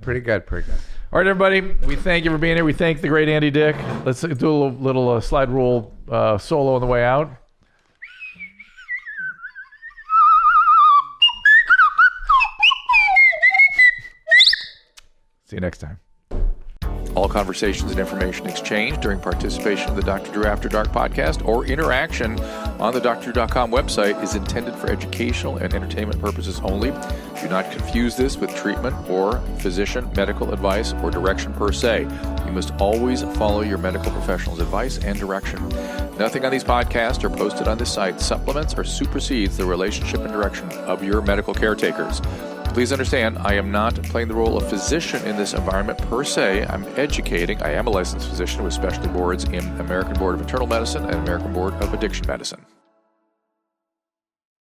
Pretty good. All right, everybody. We thank you for being here. We thank the great Andy Dick. Let's do a little slide rule solo on the way out. See you next time. All conversations and information exchanged during participation in the Dr. Drew After Dark podcast or interaction on the drdrew.com website is intended for educational and entertainment purposes only. Do not confuse this with treatment or physician medical advice or direction per se. You must always follow your medical professional's advice and direction. Nothing on these podcasts or posted on this site supplements or supersedes the relationship and direction of your medical caretakers. Please understand, I am not playing the role of physician in this environment per se. I'm educating. I am a licensed physician with specialty boards in American Board of Internal Medicine and American Board of Addiction Medicine.